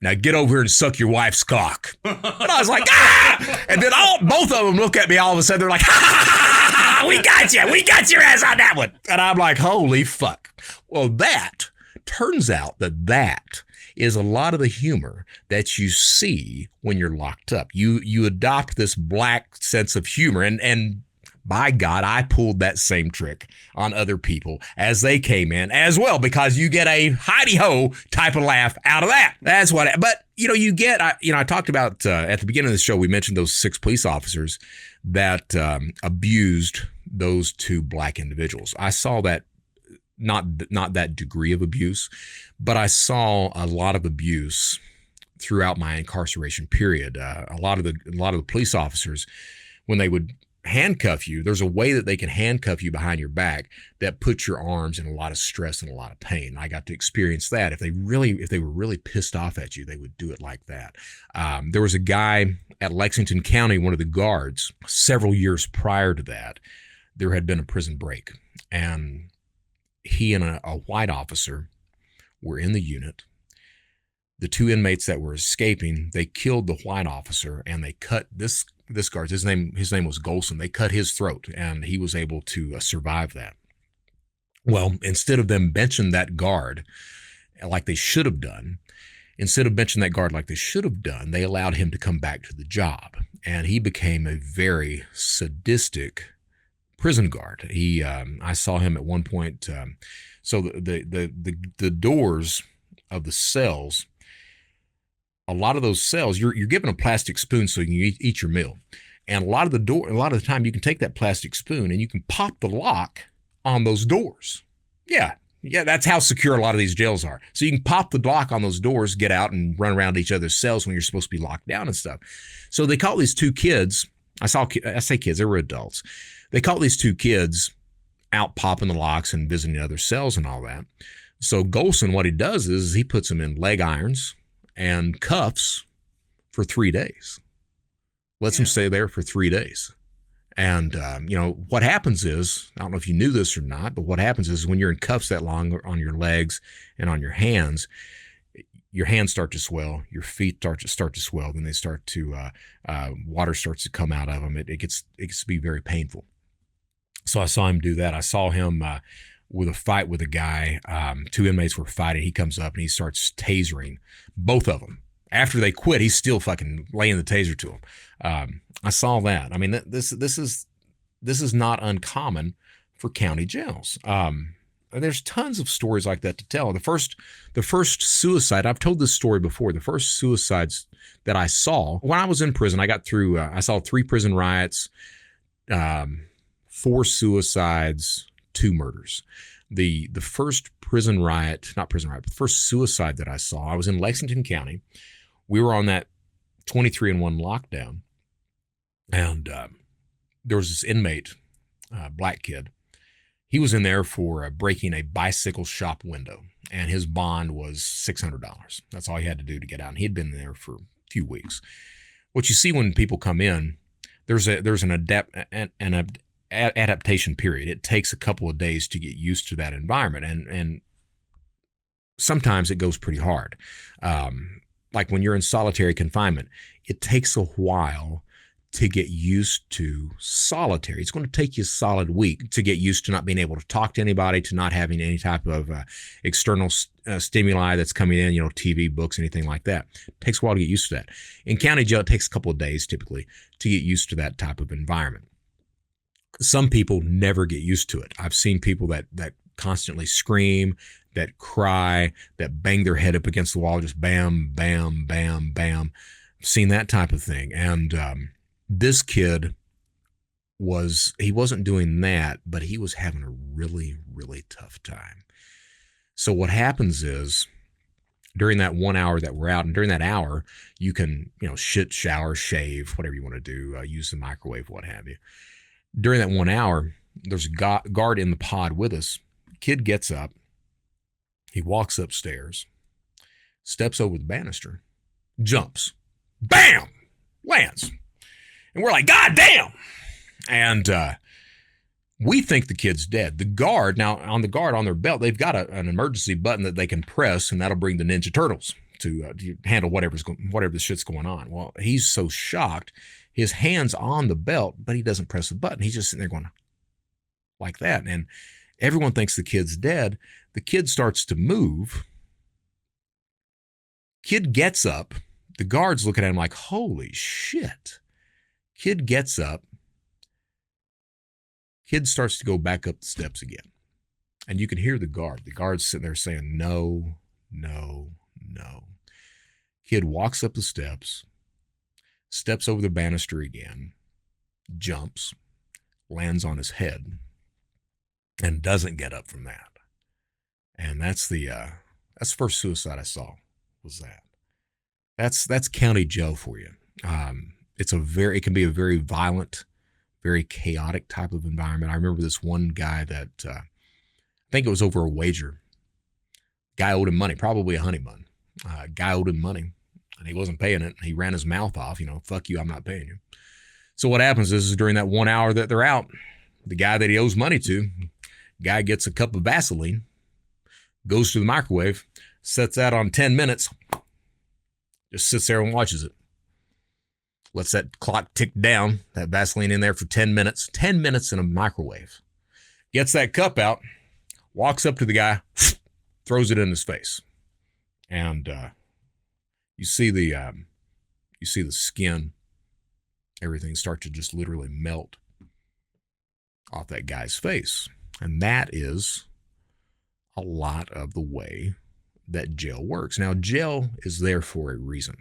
Now get over here and suck your wife's cock. And I was like, ah! And then both of them look at me all of a sudden. They're like, ha, we got you. We got your ass on that one. And I'm like, holy fuck. Well, that turns out that is a lot of the humor that you see when you're locked up. You adopt this black sense of humor. And by God, I pulled that same trick on other people as they came in as well, because you get a hidey-ho type of laugh out of that. That's what, but you get, I talked about at the beginning of the show, we mentioned those 6 police officers that abused those 2 black individuals. I saw that, not that degree of abuse, but I saw a lot of abuse throughout my incarceration period. A lot of the police officers, when they would handcuff you, there's a way that they can handcuff you behind your back that puts your arms in a lot of stress and a lot of pain. I got to experience that. If they were really pissed off at you, they would do it like that. There was a guy at Lexington County, one of the guards, several years prior to that, there had been a prison break, and he and a white officer were in the unit. The 2 inmates that were escaping, they killed the white officer, and they cut this guard, his name was Golson. They cut his throat, and he was able to survive that. Well, instead of them benching that guard like they should have done, they allowed him to come back to the job, and he became a very sadistic prison guard. I saw him at one point. So the doors of the cells, a lot of those cells, you're given a plastic spoon so you can eat your meal. And a lot of the time you can take that plastic spoon and you can pop the lock on those doors. Yeah, that's how secure a lot of these jails are. So you can pop the lock on those doors, get out and run around each other's cells when you're supposed to be locked down and stuff. So they caught these 2 kids. I say kids, they were adults. They caught these 2 kids out popping the locks and visiting other cells and all that. So Golson, what he does is he puts them in leg irons and cuffs for 3 days. Lets them stay there for 3 days. And, what happens is, I don't know if you knew this or not, but what happens is when you're in cuffs that long on your legs and on your hands start to swell, your feet start to swell, then they start to, water starts to come out of them. It gets to be very painful. So I saw him do that. I saw him with a fight with a guy. 2 inmates were fighting. He comes up and he starts tasering both of them. After they quit, he's still fucking laying the taser to them. I saw that. I mean, this is not uncommon for county jails. There's tons of stories like that to tell. The first suicide, I've told this story before. The first suicides that I saw when I was in prison, I saw 3 prison riots, 4 suicides, 2 murders. The first the first suicide that I saw, I was in Lexington County. We were on that 23-1 lockdown, and there was this inmate, black kid. He was in there for breaking a bicycle shop window, and his bond was $600. That's all he had to do to get out, and he'd been there for a few weeks. What you see when people come in, there's an adaptation period. It takes a couple of days to get used to that environment, and sometimes it goes pretty hard. Like when you're in solitary confinement, it takes a while to get used to solitary. It's going to take you a solid week to get used to not being able to talk to anybody, to not having any type of external stimuli that's coming in, TV, books, anything like that. It takes a while to get used to that. In county jail, it takes a couple of days typically to get used to that type of environment. Some people never get used to it. I've seen people that constantly scream, that cry, that bang their head up against the wall, just bam, bam, bam, bam. I've seen that type of thing. And this kid he wasn't doing that, but he was having a really, really tough time. So what happens is, during that 1 hour that we're out, and during that hour, you can, shit, shower, shave, whatever you want to do, use the microwave, what have you. During that 1 hour, there's a guard in the pod with us. Kid gets up. He walks upstairs, steps over the banister, jumps, bam, lands. And we're like, God damn. And we think the kid's dead. The guard, now on the guard on their belt, they've got an emergency button that they can press, and that'll bring the Ninja Turtles to handle whatever the shit's going on. Well, he's so shocked, his hand's on the belt, but he doesn't press the button. He's just sitting there going like that. And everyone thinks the kid's dead. The kid starts to move. Kid gets up. The guard's looking at him like, holy shit. Kid gets up. Kid starts to go back up the steps again. And you can hear the guard. The guard's sitting there saying, no, no, no. Kid walks up the steps, steps over the banister again, jumps, lands on his head, and doesn't get up from that. And that's the first suicide I saw, was that. That's county jail for you. It can be a very violent, very chaotic type of environment. I remember this one guy that, I think it was over a wager. Guy owed him money, probably a honeymoon. Guy owed him money, and he wasn't paying it. He ran his mouth off, fuck you, I'm not paying you. So what happens is during that 1 hour that they're out, the guy that he owes money to, guy gets a cup of Vaseline, goes to the microwave, sets that on 10 minutes, just sits there and watches it. Lets that clock tick down, that Vaseline in there for 10 minutes. 10 minutes in a microwave. Gets that cup out, walks up to the guy, throws it in his face. And you see the skin, everything start to just literally melt off that guy's face. And that is a lot of the way that jail works. Now, jail is there for a reason.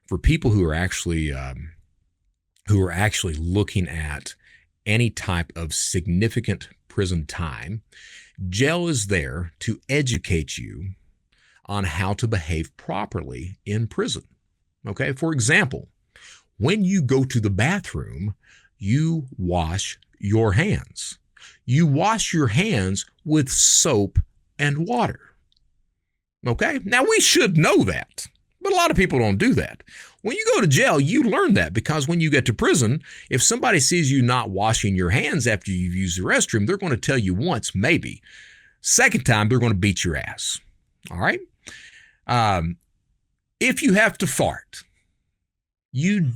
For people who are actually looking at any type of significant prison time, jail is there to educate you on how to behave properly in prison. Okay? For example, when you go to the bathroom, you wash your hands. You wash your hands with soap and water. Okay? Now, we should know that, but a lot of people don't do that. When you go to jail, you learn that, because when you get to prison, if somebody sees you not washing your hands after you've used the restroom, they're going to tell you once, maybe. Second time, they're going to beat your ass. All right? If you have to fart, you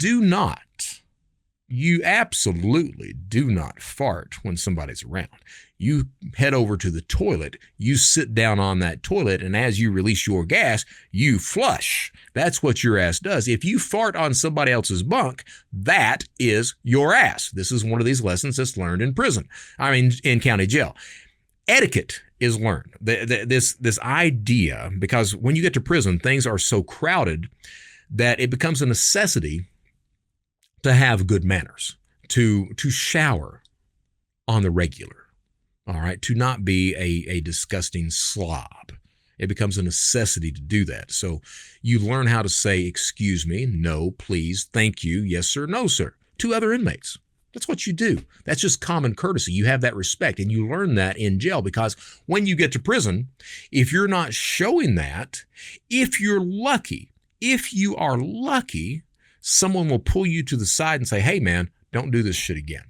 absolutely do not fart when somebody's around. You head over to the toilet, you sit down on that toilet, and as you release your gas, you flush. That's what your ass does. If you fart on somebody else's bunk, that is your ass. This is one of these lessons that's learned in prison. In county jail. Etiquette is learned. This idea, because when you get to prison, things are so crowded that it becomes a necessity to have good manners, to shower on the regular, all right, to not be a disgusting slob. It becomes a necessity to do that. So you learn how to say, excuse me, no, please, thank you, yes, sir, no, sir, to other inmates. That's what you do. That's just common courtesy. You have that respect, and you learn that in jail, because when you get to prison, if you're not showing that, if you are lucky, someone will pull you to the side and say, hey, man, don't do this shit again.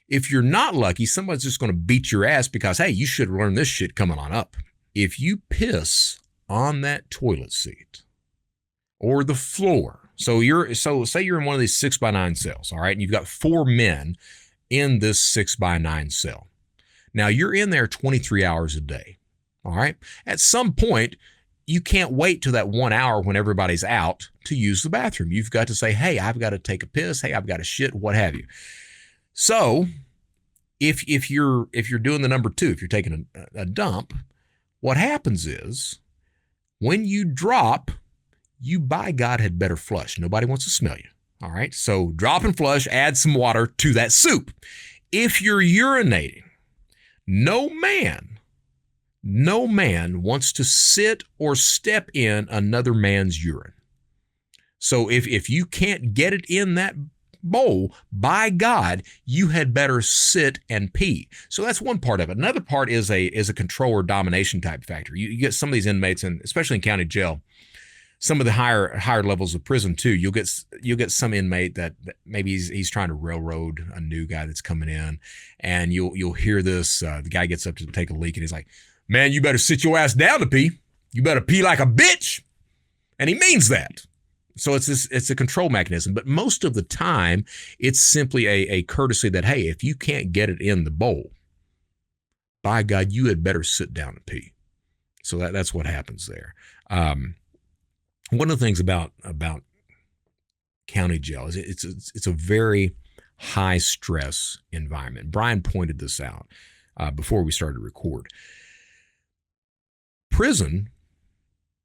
If you're not lucky, somebody's just going to beat your ass because, hey, you should learn this shit coming on up. If you piss on that toilet seat or the floor, so say you're in one of these 6x9 cells, all right, and you've got 4 men in this 6x9 cell. Now, you're in there 23 hours a day, all right? At some point, you can't wait till that 1 hour when everybody's out to use the bathroom. You've got to say, hey, I've got to take a piss. Hey, I've got to shit, what have you. So if you're doing the number 2, if you're taking a dump, what happens is when you drop, you by God had better flush. Nobody wants to smell you. All right. So drop and flush, add some water to that soup. If you're urinating, no man wants to sit or step in another man's urine. So if you can't get it in that bowl, by God, you had better sit and pee. So that's one part of it. Another part is a control or domination type factor. You get some of these inmates, and especially in county jail, some of the higher levels of prison too. You'll get some inmate that maybe he's trying to railroad a new guy that's coming in, and you'll hear this. The guy gets up to take a leak, and he's like, "Man, you better sit your ass down to pee. You better pee like a bitch," and he means that. So it's a control mechanism, but most of the time it's simply a courtesy that, hey, if you can't get it in the bowl, by God, you had better sit down and pee. So that's what happens there. One of the things about county jail is it's a very high stress environment. Brian pointed this out before we started to record.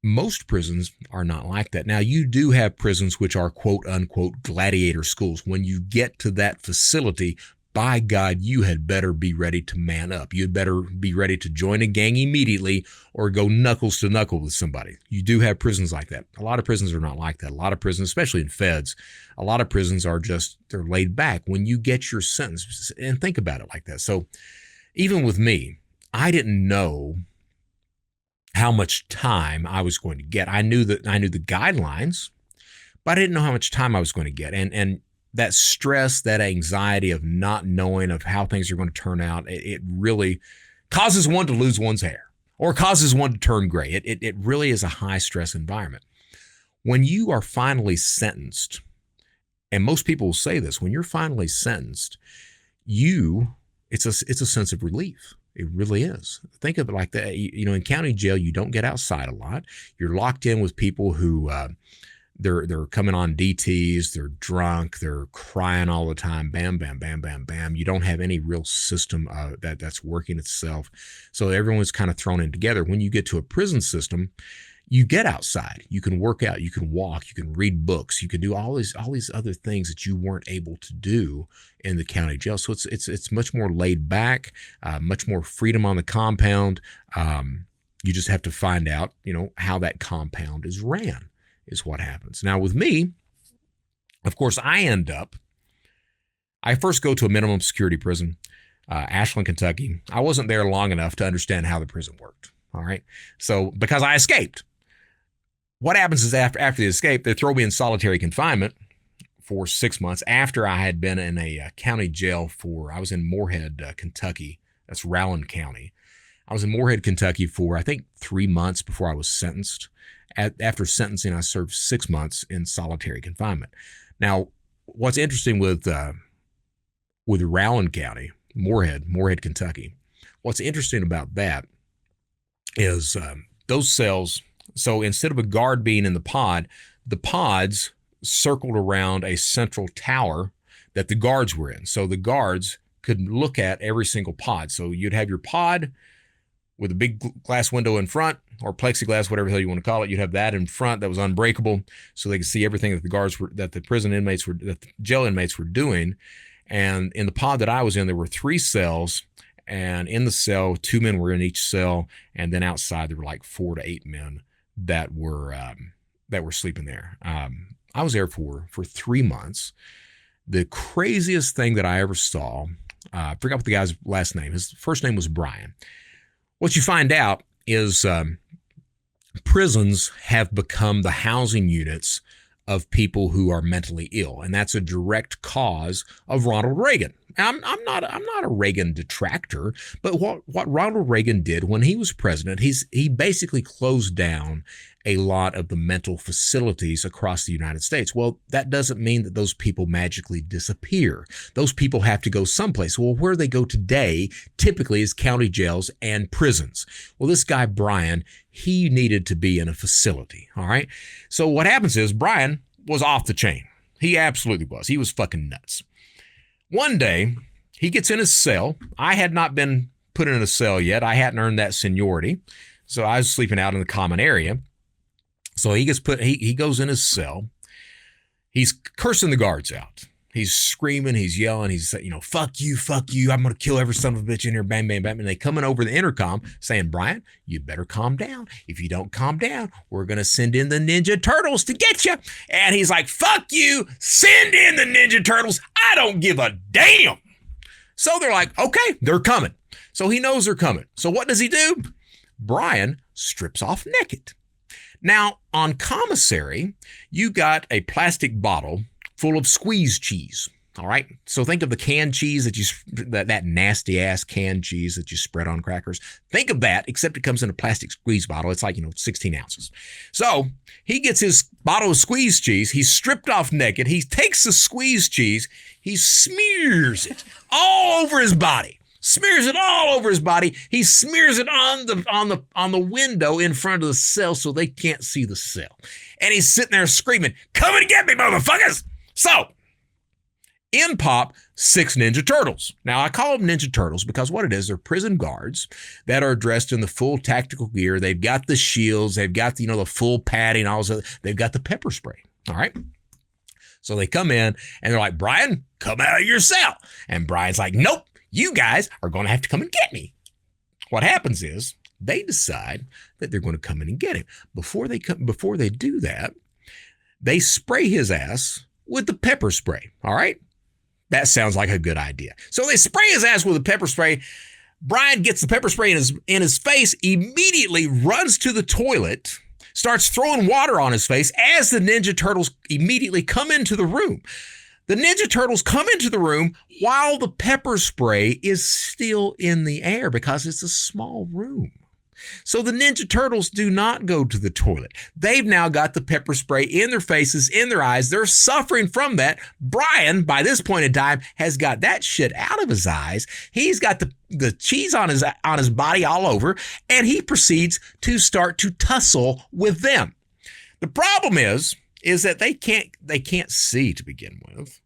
Most prisons are not like that. Now, you do have prisons which are quote unquote gladiator schools. When you get to that facility, by God, you had better be ready to man up. You'd better be ready to join a gang immediately or go knuckles to knuckle with somebody. You do have prisons like that. A lot of prisons are not like that. A lot of prisons, especially in feds, a lot of prisons are they're laid back. When you get your sentence, and think about it like that. So even with me, I didn't know how much time I was going to get. I knew the guidelines, but I didn't know how much time I was going to get. And that stress, that anxiety of not knowing of how things are going to turn out, it really causes one to lose one's hair or causes one to turn gray. It really is a high stress environment. When you are finally sentenced, and most people will say this, when you're finally sentenced, it's a sense of relief. It really is. Think of it like that. In county jail, you don't get outside a lot. You're locked in with people who they're coming on DTs. They're drunk. They're crying all the time. Bam, bam, bam, bam, bam. You don't have any real system that's working itself. So everyone's kind of thrown in together. When you get to a prison system, you get outside. You can work out. You can walk. You can read books. You can do all these other things that you weren't able to do in the county jail. So it's much more laid back, much more freedom on the compound. You just have to find out, how that compound is ran, is what happens. Now with me, of course, I first go to a minimum security prison, Ashland, Kentucky. I wasn't there long enough to understand how the prison worked. All right. So because I escaped. What happens is after the escape, they throw me in solitary confinement for 6 months after I had been in a county jail I was in Moorhead, Kentucky. That's Rowland County. I was in Moorhead, Kentucky for, I think, 3 months before I was sentenced. After sentencing, I served 6 months in solitary confinement. Now, what's interesting with Rowland County, Moorhead, Kentucky, what's interesting about that is those cells. So instead of a guard being in the pods circled around a central tower that the guards were in. So the guards could look at every single pod. So you'd have your pod with a big glass window in front, or plexiglass, whatever the hell you want to call it. You'd have that in front that was unbreakable, so they could see everything that the jail inmates were doing. And in the pod that I was in, there were 3 cells. And in the cell, 2 men were in each cell, and then outside there were like 4 to 8 men that were sleeping there. I was there for 3 months. The craziest thing that I ever saw, I forgot what the guy's last name. His first name was Brian. What you find out is prisons have become the housing units of people who are mentally ill, and that's a direct cause of Ronald Reagan. I'm not a Reagan detractor, but what Ronald Reagan did when he was president, he basically closed down a lot of the mental facilities across the United States. Well, that doesn't mean that those people magically disappear. Those people have to go someplace. Well, where they go today typically is county jails and prisons. Well, this guy, Brian, he needed to be in a facility, all right? So what happens is Brian was off the chain. He absolutely was. He was fucking nuts. One day, he gets in his cell. I had not been put in a cell yet. I hadn't earned that seniority. So I was sleeping out in the common area. So he goes in his cell. He's cursing the guards out. He's screaming, he's yelling, he's, fuck you, I'm going to kill every son of a bitch in here, bang, bang, bang. And they coming over the intercom saying, Brian, you better calm down. If you don't calm down, we're going to send in the Ninja Turtles to get you. And he's like, fuck you, send in the Ninja Turtles. I don't give a damn. So they're like, okay, they're coming. So he knows they're coming. So what does he do? Brian strips off naked. Now, on commissary, you got a plastic bottle full of squeeze cheese. All right. So think of the canned cheese that nasty ass canned cheese that you spread on crackers. Think of that, except it comes in a plastic squeeze bottle. It's like, 16 ounces. So he gets his bottle of squeeze cheese. He's stripped off naked. He takes the squeeze cheese. He smears it all over his body. Smears it all over his body. He smears it on the window in front of the cell so they can't see the cell. And he's sitting there screaming, come and get me, motherfuckers. So in pop 6 Ninja Turtles. Now, I call them Ninja Turtles because what it is, they're prison guards that are dressed in the full tactical gear. They've got the shields. They've got, the full padding. Also, they've got the pepper spray. All right. So they come in and they're like, Brian, come out of your cell. And Brian's like, nope, you guys are going to have to come and get me. What happens is they decide that they're going to come in and get him. Before they do that, they spray his ass with the pepper spray. All right. That sounds like a good idea. So they spray his ass with the pepper spray. Brian gets the pepper spray in his face, immediately runs to the toilet, starts throwing water on his face as the Ninja Turtles immediately come into the room. The Ninja Turtles come into the room while the pepper spray is still in the air because it's a small room. So the Ninja Turtles do not go to the toilet. They've now got the pepper spray in their faces, in their eyes. They're suffering from that. Brian, by this point in time, has got that shit out of his eyes. He's got the cheese on his body all over, and he proceeds to start to tussle with them. The problem is that they can't see to begin with.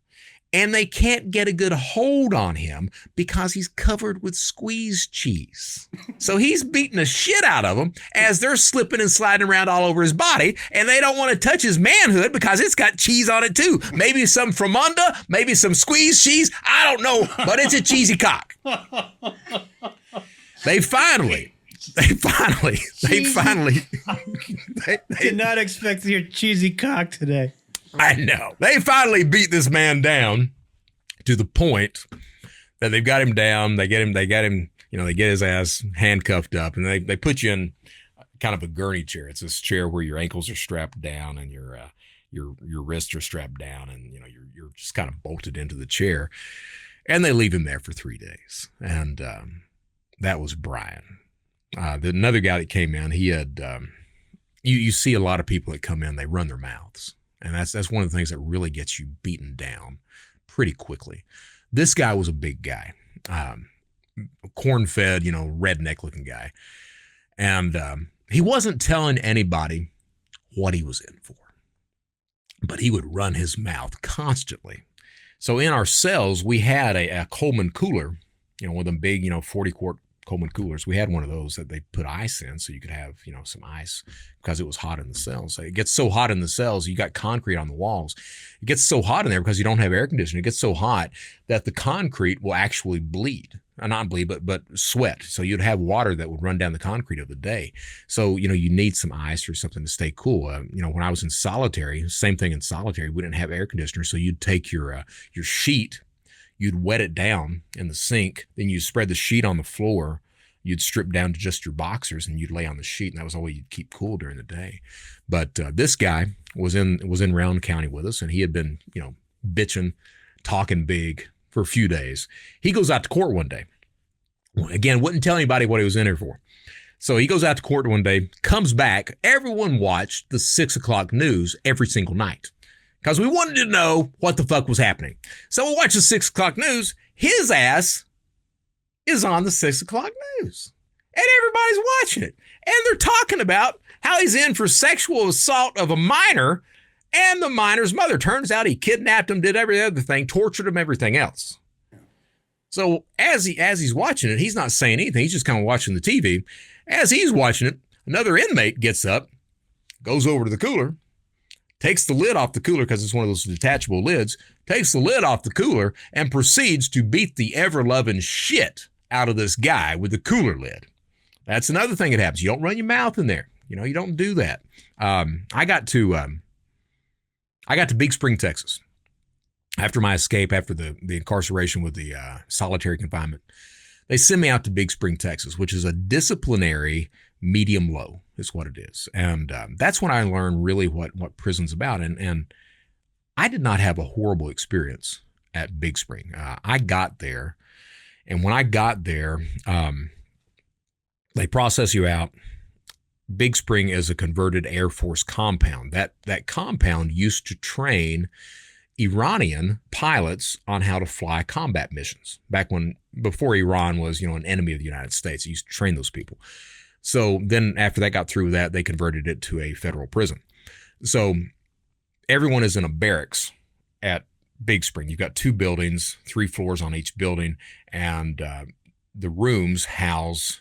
And they can't get a good hold on him because he's covered with squeeze cheese. So he's beating the shit out of them as they're slipping and sliding around all over his body. And they don't want to touch his manhood because it's got cheese on it too. Maybe some Fromunda, maybe some squeeze cheese. I don't know, but it's a cheesy cock. They finally. Did not expect your cheesy cock today. I know. They finally beat this man down to the point that they've got him down. They get him, they get his ass handcuffed up, and they put you in kind of a gurney chair. It's this chair where your ankles are strapped down and your wrists are strapped down, and you're just kind of bolted into the chair. And they leave him there for 3 days. And that was Brian. Another guy that came in, he had you see a lot of people that come in, they run their mouths. And that's one of the things that really gets you beaten down pretty quickly. This guy was a big guy, corn-fed, redneck-looking guy. And he wasn't telling anybody what he was in for. But he would run his mouth constantly. So in our cells, we had a Coleman cooler, one of them big, 40-quart Coleman coolers. We had one of those that they put ice in so you could have, some ice because it was hot in the cells. So it gets so hot in the cells, you got concrete on the walls. It gets so hot in there because you don't have air conditioning. It gets so hot that the concrete will actually bleed. Not bleed, but sweat. So you'd have water that would run down the concrete of the day. So, you need some ice or something to stay cool. When I was in solitary, same thing in solitary, we didn't have air conditioner. So you'd take your sheet, you'd wet it down in the sink, then you'd spread the sheet on the floor, you'd strip down to just your boxers, and you'd lay on the sheet, and that was all you'd keep cool during the day. But this guy was in Round County with us, and he had been, bitching, talking big for a few days. He goes out to court one day. Again, wouldn't tell anybody what he was in here for. So he goes out to court one day, comes back. Everyone watched the 6 o'clock news every single night because we wanted to know what the fuck was happening. So we watched the 6 o'clock news. His ass is on the 6 o'clock news, and everybody's watching it. And they're talking about how he's in for sexual assault of a minor and the minor's mother. Turns out he kidnapped him, did every other thing, tortured him, everything else. So as he's watching it, he's not saying anything. He's just kind of watching the TV. As he's watching it, another inmate gets up, goes over to the cooler, takes the lid off the cooler because it's one of those detachable lids, takes the lid off the cooler and proceeds to beat the ever-loving shit out of this guy with the cooler lid. That's another thing that happens. You don't run your mouth in there. You know, you don't do that. I got to Big Spring, Texas. After my escape, after the incarceration with the solitary confinement, they sent me out to Big Spring, Texas, which is a disciplinary medium-low is what it is. And that's when I learned really what prison's about. And I did not have a horrible experience at Big Spring. I got there, and when I got there, they process you out. Big Spring is a converted Air Force compound. That compound used to train Iranian pilots on how to fly combat missions. Before Iran was, an enemy of the United States, it used to train those people. So then after that got through that, they converted it to a federal prison. So everyone is in a barracks at Big Spring. You've got 2 buildings, 3 floors on each building, and the rooms house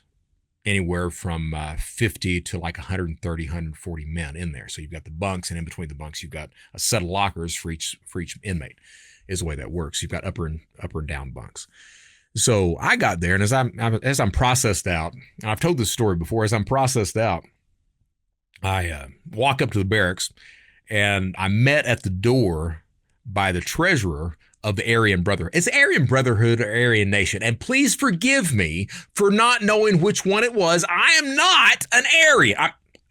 anywhere from 50 to like 130, 140 men in there. So you've got the bunks, and in between the bunks, you've got a set of lockers for each inmate, is the way that works. You've got upper and down bunks. So I got there, and as I'm processed out, and I've told this story before, as I'm processed out, I walk up to the barracks, and I'm met at the door by the treasurer of the Aryan Brotherhood. It's Aryan Brotherhood or Aryan Nation. And please forgive me for not knowing which one it was. I am not an Aryan.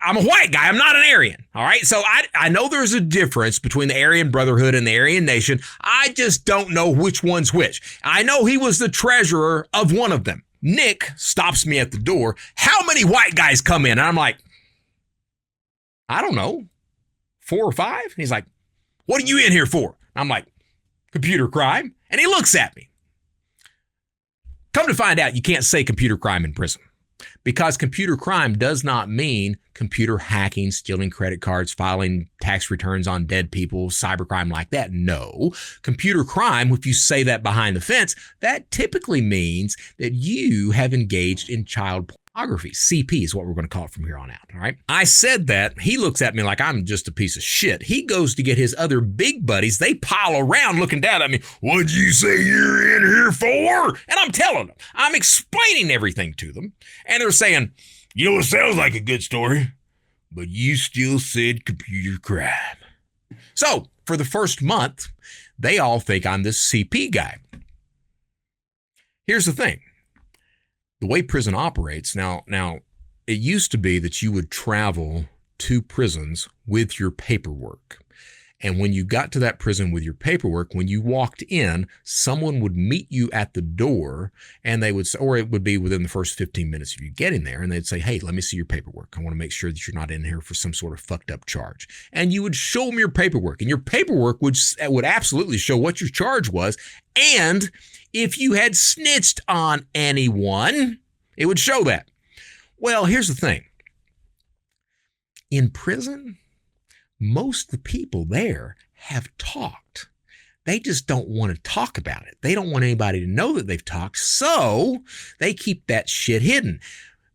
I'm a white guy. I'm not an Aryan. All right. So I know there's a difference between the Aryan Brotherhood and the Aryan Nation. I just don't know which one's which. I know he was the treasurer of one of them. Nick stops me at the door. How many white guys come in? And I'm like, I don't know, 4 or 5. And he's like, what are you in here for? I'm like, computer crime. And he looks at me. Come to find out, you can't say computer crime in prison, because computer crime does not mean computer hacking, stealing credit cards, filing tax returns on dead people, cybercrime like that. No. Computer crime, if you say that behind the fence, that typically means that you have engaged in child pornography. CP is what we're going to call it from here on out. All right. I said that. He looks at me like I'm just a piece of shit. He goes to get his other big buddies. They pile around looking down at me. What'd you say you're in here for? And I'm telling them. I'm explaining everything to them. And they're saying, it sounds like a good story, but you still said computer crime. So for the first month, they all think I'm this CP guy. Here's the thing. The way prison operates, now it used to be that you would travel to prisons with your paperwork. And when you got to that prison with your paperwork, when you walked in, someone would meet you at the door, and they would say, or it would be within the first 15 minutes of you getting there, and they'd say, hey, let me see your paperwork. I want to make sure that you're not in here for some sort of fucked up charge. And you would show them your paperwork, and your paperwork would absolutely show what your charge was. And if you had snitched on anyone, it would show that. Well, here's the thing. In prison, most of the people there have talked. They just don't want to talk about it. They don't want anybody to know that they've talked, so they keep that shit hidden.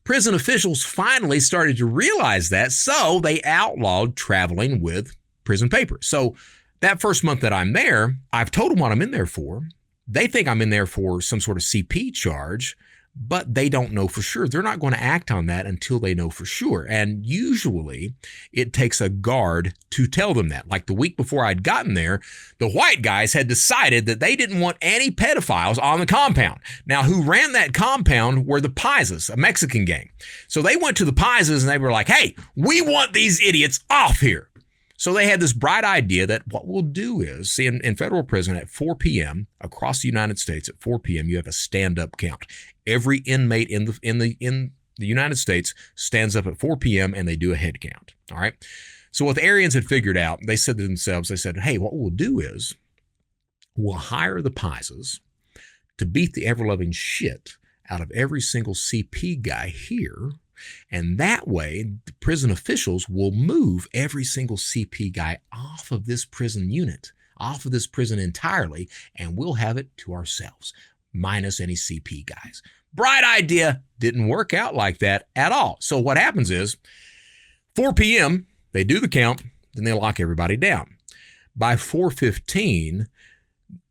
Prison officials finally started to realize that, so they outlawed traveling with prison papers. So that first month that I'm there, I've told them what I'm in there for. They think I'm in there for some sort of CP charge, but they don't know for sure. They're not going to act on that until they know for sure. And usually it takes a guard to tell them that. Like the week before I'd gotten there, the white guys had decided that they didn't want any pedophiles on the compound. Now, who ran that compound were the Paisas, a Mexican gang. So they went to the Paisas and they were like, hey, we want these idiots off here. So they had this bright idea that what we'll do is, see, in federal prison at 4 p.m. across the United States at 4 p.m. you have a stand-up count. Every inmate in the United States stands up at 4 p.m. and they do a head count. All right. So what the Aryans had figured out, they said to themselves, they said, hey, what we'll do is we'll hire the Paisas to beat the ever-loving shit out of every single CP guy here. And that way, the prison officials will move every single CP guy off of this prison unit, off of this prison entirely, and we'll have it to ourselves, minus any CP guys. Bright idea, didn't work out like that at all. So what happens is, 4 p.m., they do the count, Then they lock everybody down. By 4:15,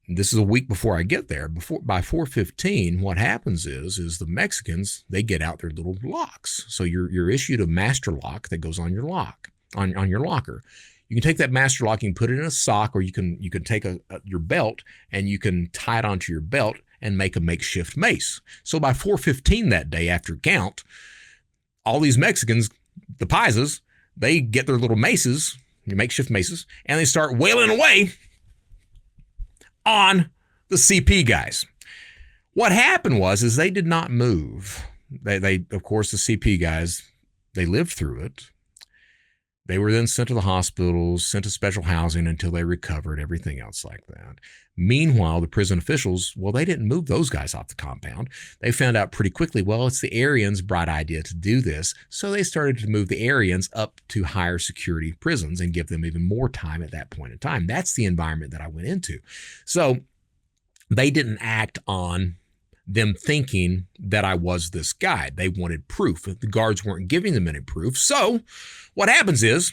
this is a week before I get there. By 4:15, what happens is the Mexicans, they get out their little locks. So you're issued a master lock that goes on your lock, on your locker. You can take that master lock, you can put it in a sock, or you can take your belt and you can tie it onto your belt and make a makeshift mace. So by 4:15 that day after count, all these Mexicans, the paisas, they get their little maces, your makeshift maces, and they start wailing away on the CP guys. What happened is they did not move. They of course, the CP guys, they lived through it. They were then sent to the hospitals, sent to special housing until they recovered, everything else like that. Meanwhile, the prison officials, well, they didn't move those guys off the compound. They found out pretty quickly, well, it's the Aryans' bright idea to do this. So they started to move the Aryans up to higher security prisons and give them even more time at that point in time. That's the environment that I went into. So they didn't act on them thinking that I was this guy. They wanted proof. The guards weren't giving them any proof. So what happens is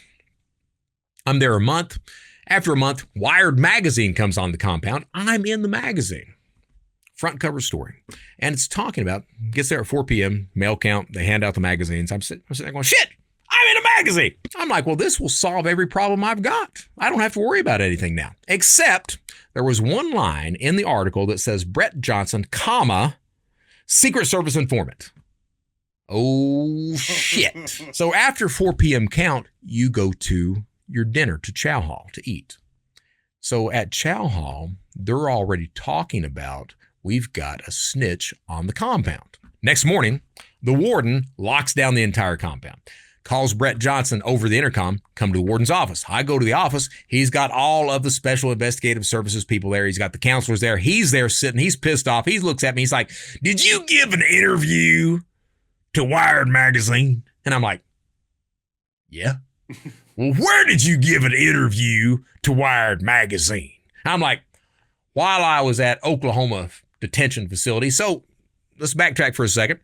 I'm there a month. After a month, Wired magazine comes on the compound. I'm in the magazine. Front cover story. And it's talking about, gets there at 4 p.m., mail count, they hand out the magazines. I'm sitting there going, shit, I'm in a magazine. I'm like, well, this will solve every problem I've got. I don't have to worry about anything now. Except there was one line in the article that says Brett Johnson, comma, Secret Service informant. Oh, shit. So after 4 p.m. count, you go to your dinner, to Chow Hall, to eat. So at Chow Hall, they're already talking about, we've got a snitch on the compound. Next morning, the warden locks down the entire compound, calls Brett Johnson over the intercom, come to the warden's office. I go to the office. He's got all of the special investigative services people there. He's got the counselors there. He's there sitting. He's pissed off. He looks at me. He's like, did you give an interview to Wired magazine? And I'm like, yeah. Well, where did you give an interview to Wired magazine? I'm like, while I was at Oklahoma detention facility. So let's backtrack for a second.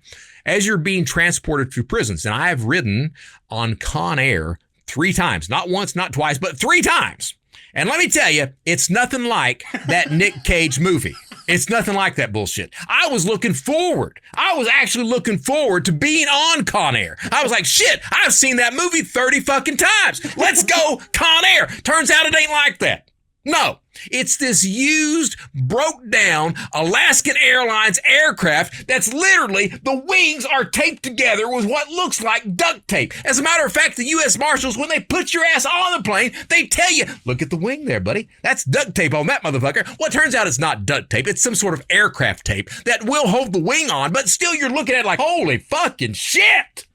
As you're being transported through prisons, and I have ridden on Con Air 3 times, not once, not twice, but 3 times. And let me tell you, it's nothing like that Nick Cage movie. It's nothing like that bullshit. I was looking forward. I was actually looking forward to being on Con Air. I was like, shit, I've seen that movie 30 fucking times. Let's go Con Air. Turns out it ain't like that. No, it's this used, broke down Alaskan Airlines aircraft that's literally, the wings are taped together with what looks like duct tape. As a matter of fact, the U.S. Marshals, when they put your ass on the plane, they tell you, look at the wing there, buddy. That's duct tape on that motherfucker. Well, it turns out it's not duct tape. It's some sort of aircraft tape that will hold the wing on, but still you're looking at it like, holy fucking shit.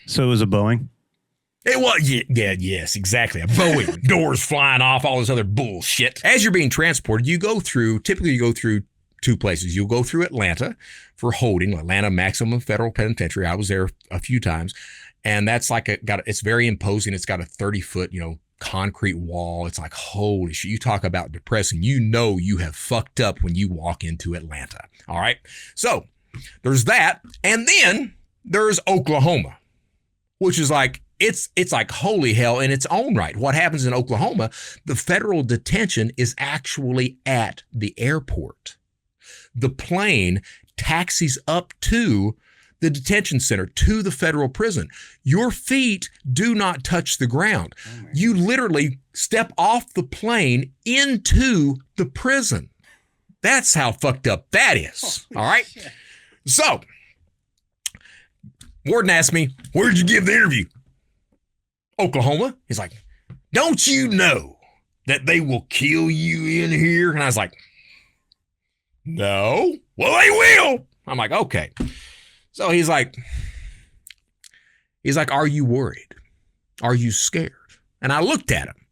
So it was a Boeing? It was, yes, exactly. A Boeing, doors flying off, all this other bullshit. As you're being transported, typically you go through 2 places. You'll go through Atlanta for holding, Atlanta Maximum Federal Penitentiary. I was there a few times, and that's like it's very imposing. It's got a 30-foot, concrete wall. It's like, holy shit, you talk about depressing. You have fucked up when you walk into Atlanta. All right. So there's that. And then there's Oklahoma, which is like, it's like holy hell in its own right. What happens in Oklahoma, the federal detention is actually at the airport. The plane taxis up to the detention center, to the federal prison. Your feet do not touch the ground. You literally step off the plane into the prison. That's how fucked up that is. All right. Shit. So, warden asked me, where'd you give the interview? Oklahoma. He's like, don't you know that they will kill you in here? And I was like, no. Well, they will. I'm like, okay. So he's like, are you worried? Are you scared? And I looked at him.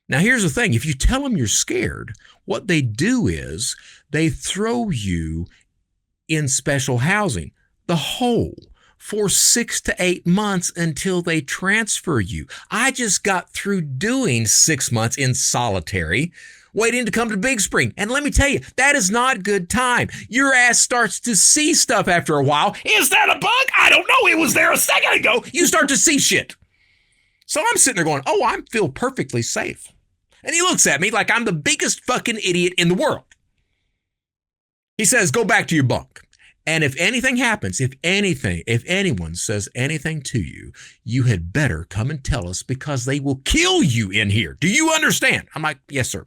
Now, here's the thing. If you tell them you're scared, what they do is they throw you in special housing, the whole, for 6 to 8 months until they transfer you. I just got through doing 6 months in solitary, waiting to come to Big Spring. And let me tell you, that is not good time. Your ass starts to see stuff after a while. Is that a bug? I don't know. It was there a second ago. You start to see shit. So I'm sitting there going, oh, I feel perfectly safe. And he looks at me like I'm the biggest fucking idiot in the world. He says, go back to your bunk. And if anything happens, if anyone says anything to you, you had better come and tell us because they will kill you in here. Do you understand? I'm like, yes, sir.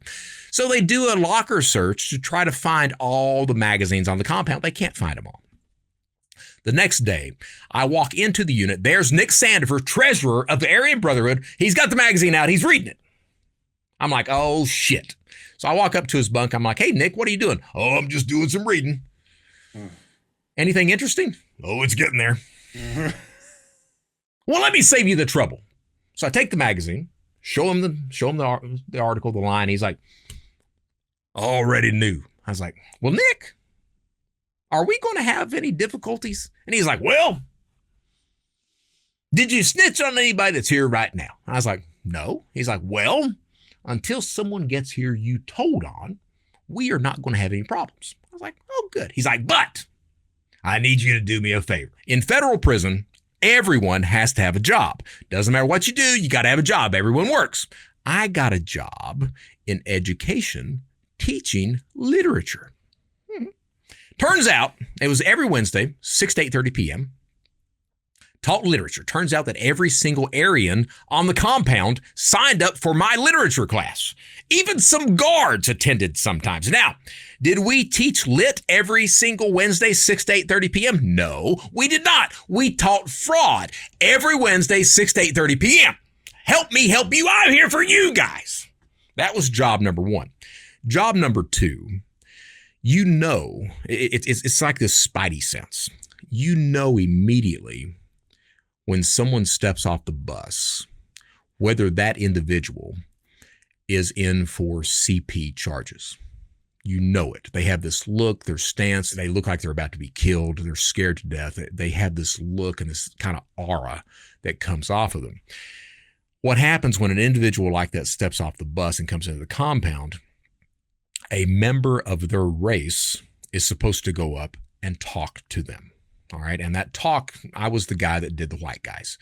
So they do a locker search to try to find all the magazines on the compound. They can't find them all. The next day, I walk into the unit. There's Nick Sandifer, treasurer of the Aryan Brotherhood. He's got the magazine out. He's reading it. I'm like, oh, shit. So I walk up to his bunk. I'm like, hey, Nick, what are you doing? Oh, I'm just doing some reading. Anything interesting? Oh, it's getting there. Well, let me save you the trouble. So I take the magazine, show him the article, the line. He's like, already knew. I was like, well, Nick, are we going to have any difficulties? And he's like, well, did you snitch on anybody that's here right now? I was like, no. He's like, well, until someone gets here you told on, we are not going to have any problems. I was like, oh, good. He's like, but I need you to do me a favor. In federal prison, everyone has to have a job. Doesn't matter what you do, you got to have a job. Everyone works. I got a job in education teaching literature. Turns out it was every Wednesday, 6 to 8:30 p.m. Taught literature. Turns out that every single Aryan on the compound signed up for my literature class. Even some guards attended sometimes. Now, did we teach lit every single Wednesday, 6 to 8:30 p.m.? No, we did not. We taught fraud every Wednesday, 6 to 8:30 p.m. Help me help you. I'm here for you guys. That was job number one. Job number two, you know, it's like this spidey sense. You know immediately when someone steps off the bus, whether that individual is in for CP charges. You know it. They have this look, their stance, they look like they're about to be killed. They're scared to death. They have this look and this kind of aura that comes off of them. What happens when an individual like that steps off the bus and comes into the compound, a member of their race is supposed to go up and talk to them. All right. And that talk, I was the guy that did the white guys.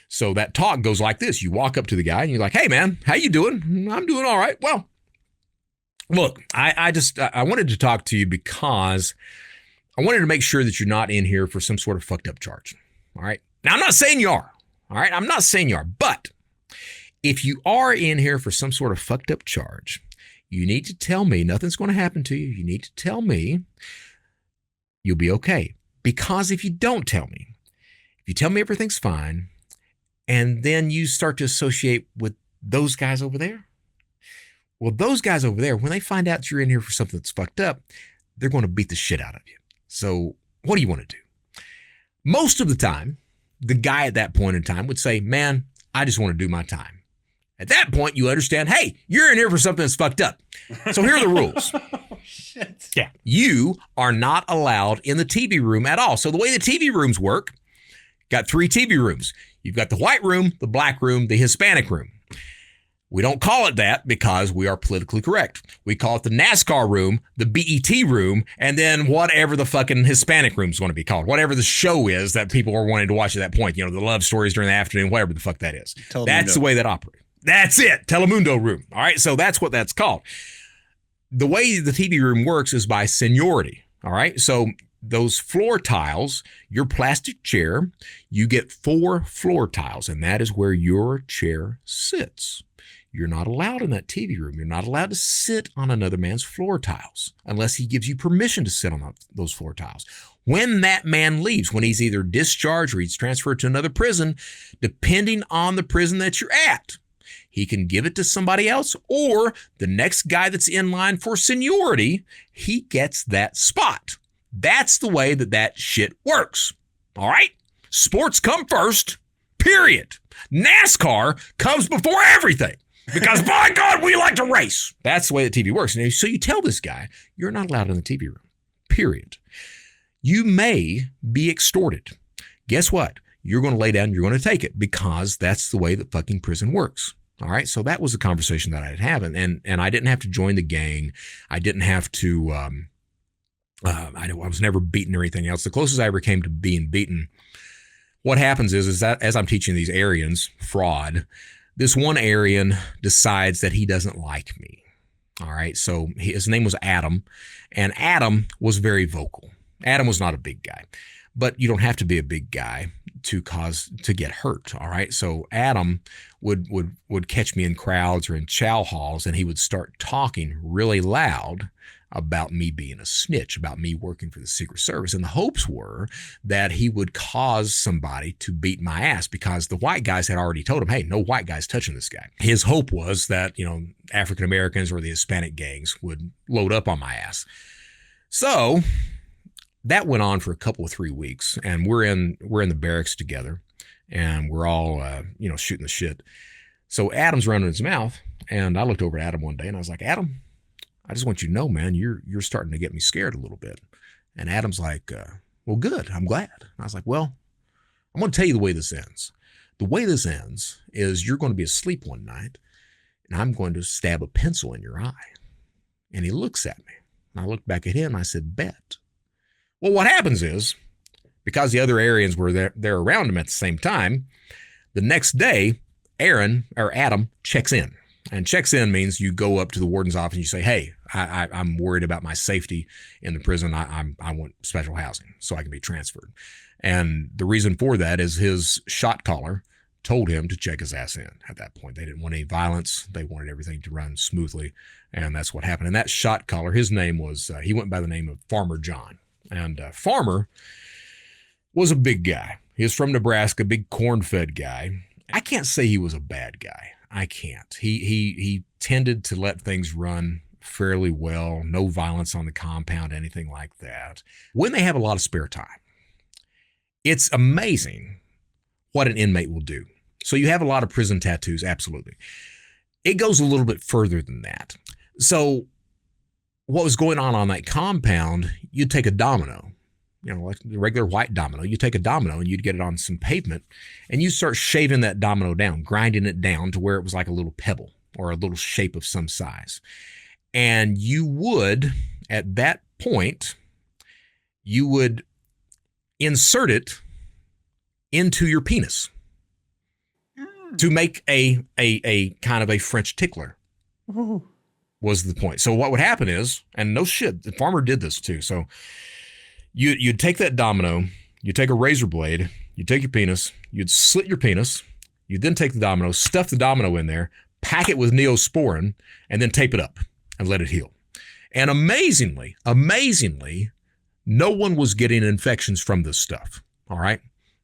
So that talk goes like this. You walk up to the guy and you're like, hey, man, how you doing? I'm doing all right. Well, look, I wanted to talk to you because I wanted to make sure that you're not in here for some sort of fucked up charge. All right. Now, I'm not saying you are. All right. I'm not saying you are. But if you are in here for some sort of fucked up charge, you need to tell me nothing's going to happen to you. You need to tell me you'll be okay. Because if you don't tell me, if you tell me everything's fine, and then you start to associate with those guys over there, well, those guys over there, when they find out you're in here for something that's fucked up, they're going to beat the shit out of you. So what do you want to do? Most of the time, the guy at that point in time would say, man, I just want to do my time. At that point, you understand, hey, you're in here for something that's fucked up. So here are the rules. Oh, shit. Yeah. You are not allowed in the TV room at all. So the way the TV rooms work, got 3 TV rooms. You've got the white room, the black room, the Hispanic room. We don't call it that because we are politically correct. We call it the NASCAR room, the BET room, and then whatever the fucking Hispanic room is going to be called. Whatever the show is that people are wanting to watch at that point. You know, the love stories during the afternoon, whatever the fuck that is. That's the way that operates. That's it. Telemundo room. All right. So that's what that's called. The way the TV room works is by seniority. All right. So those floor tiles, your plastic chair, you get 4 floor tiles, and that is where your chair sits. You're not allowed in that TV room. You're not allowed to sit on another man's floor tiles unless he gives you permission to sit on those floor tiles. When that man leaves, when he's either discharged or he's transferred to another prison, depending on the prison that you're at, he can give it to somebody else, or the next guy that's in line for seniority, he gets that spot. That's the way that shit works. All right? Sports come first, period. NASCAR comes before everything because, by God, we like to race. That's the way the TV works. And so you tell this guy, you're not allowed in the TV room, period. You may be extorted. Guess what? You're going to lay down and you're going to take it because that's the way that fucking prison works. All right. So that was a conversation that I'd have. And I didn't have to join the gang. I didn't have to, I was never beaten or anything else. The closest I ever came to being beaten what happens is that as I'm teaching these Aryans fraud, this one Aryan decides that he doesn't like me. All right. So his name was Adam, and Adam was very vocal. Adam was not a big guy, but you don't have to be a big guy to get hurt. All right. So Adam would catch me in crowds or in chow halls, and he would start talking really loud about me being a snitch, about me working for the Secret Service. And the hopes were that he would cause somebody to beat my ass, because the white guys had already told him, hey, no white guys touching this guy. His hope was that, African Americans or the Hispanic gangs would load up on my ass. So that went on for a couple of 3 weeks, and we're in the barracks together, and we're all, shooting the shit. So Adam's running his mouth, and I looked over at Adam one day, and I was like, Adam, I just want you to know, man, you're starting to get me scared a little bit. And Adam's like, well, good. I'm glad. And I was like, well, I'm going to tell you the way this ends. The way this ends is you're going to be asleep one night, and I'm going to stab a pencil in your eye. And he looks at me. And I looked back at him, and I said, bet. Well, what happens is, because the other Aryans were there around him at the same time, the next day, Adam checks in. And checks in means you go up to the warden's office and you say, hey, I'm worried about my safety in the prison. I want special housing so I can be transferred. And the reason for that is his shot caller told him to check his ass in at that point. They didn't want any violence. They wanted everything to run smoothly. And that's what happened. And that shot caller, his name was, he went by the name of Farmer John. And Farmer was a big guy. He was from Nebraska, big corn-fed guy. I can't say he was a bad guy. I can't. He tended to let things run fairly well, no violence on the compound, anything like that. When they have a lot of spare time, it's amazing what an inmate will do. So you have a lot of prison tattoos, absolutely. It goes a little bit further than that. So what was going on that compound, you'd take a domino, like the regular white domino. You take a domino and you'd get it on some pavement, and you start shaving that domino down, grinding it down to where it was like a little pebble or a little shape of some size. And you would, at that point, you would insert it into your penis to make a kind of a French tickler. Ooh. Was the point. So what would happen is, and no shit, the farmer did this too. So you'd take that domino, you take a razor blade, you take your penis, you'd slit your penis, you'd then take the domino, stuff the domino in there, pack it with Neosporin, and then tape it up and let it heal. And amazingly, no one was getting infections from this stuff. All right.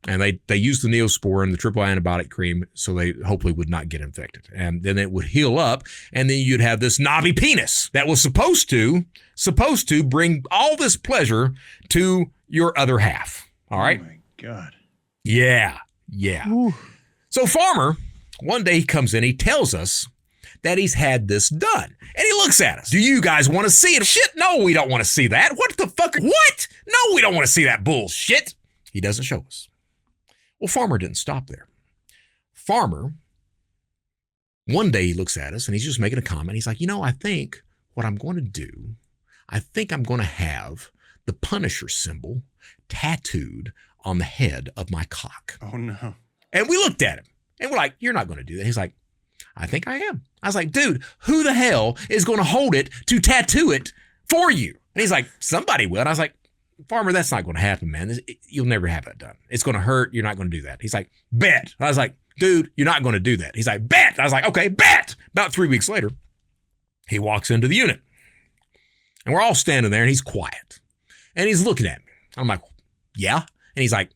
And they used the Neosporin, the triple antibiotic cream, so they hopefully would not get infected. And then it would heal up, and then you'd have this knobby penis that was supposed to bring all this pleasure to your other half. All right? Oh, my God. Yeah. Ooh. So Farmer, one day he comes in, he tells us that he's had this done. And he looks at us. Do you guys want to see it? Shit, no, we don't want to see that. What the fuck? What? No, we don't want to see that bullshit. He doesn't show us. Well, Farmer didn't stop there. Farmer, one day he looks at us and he's just making a comment. He's like, I think what I'm going to do, I think I'm going to have the Punisher symbol tattooed on the head of my cock. Oh, no. And we looked at him and we're like, you're not going to do that. He's like, I think I am. I was like, dude, who the hell is going to hold it to tattoo it for you? And he's like, somebody will. And I was like, Farmer, that's not going to happen, man. You'll never have that done. It's going to hurt. You're not going to do that. He's like, bet. I was like, dude, you're not going to do that. He's like, bet. I was like, okay, bet. About 3 weeks later, he walks into the unit. And we're all standing there, and he's quiet. And he's looking at me. I'm like, yeah? And he's like,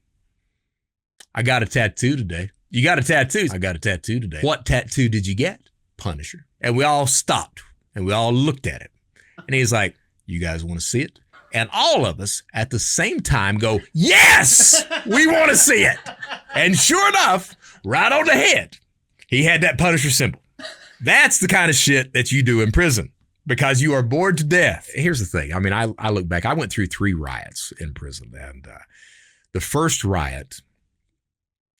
I got a tattoo today. You got a tattoo? I got a tattoo today. What tattoo did you get? Punisher. And we all stopped, and we all looked at it. And he's like, you guys want to see it? And all of us at the same time go, yes, we want to see it. And sure enough, right on the head, he had that Punisher symbol. That's the kind of shit that you do in prison because you are bored to death. Here's the thing. I mean, I look back, I went through 3 riots in prison, and the first riot,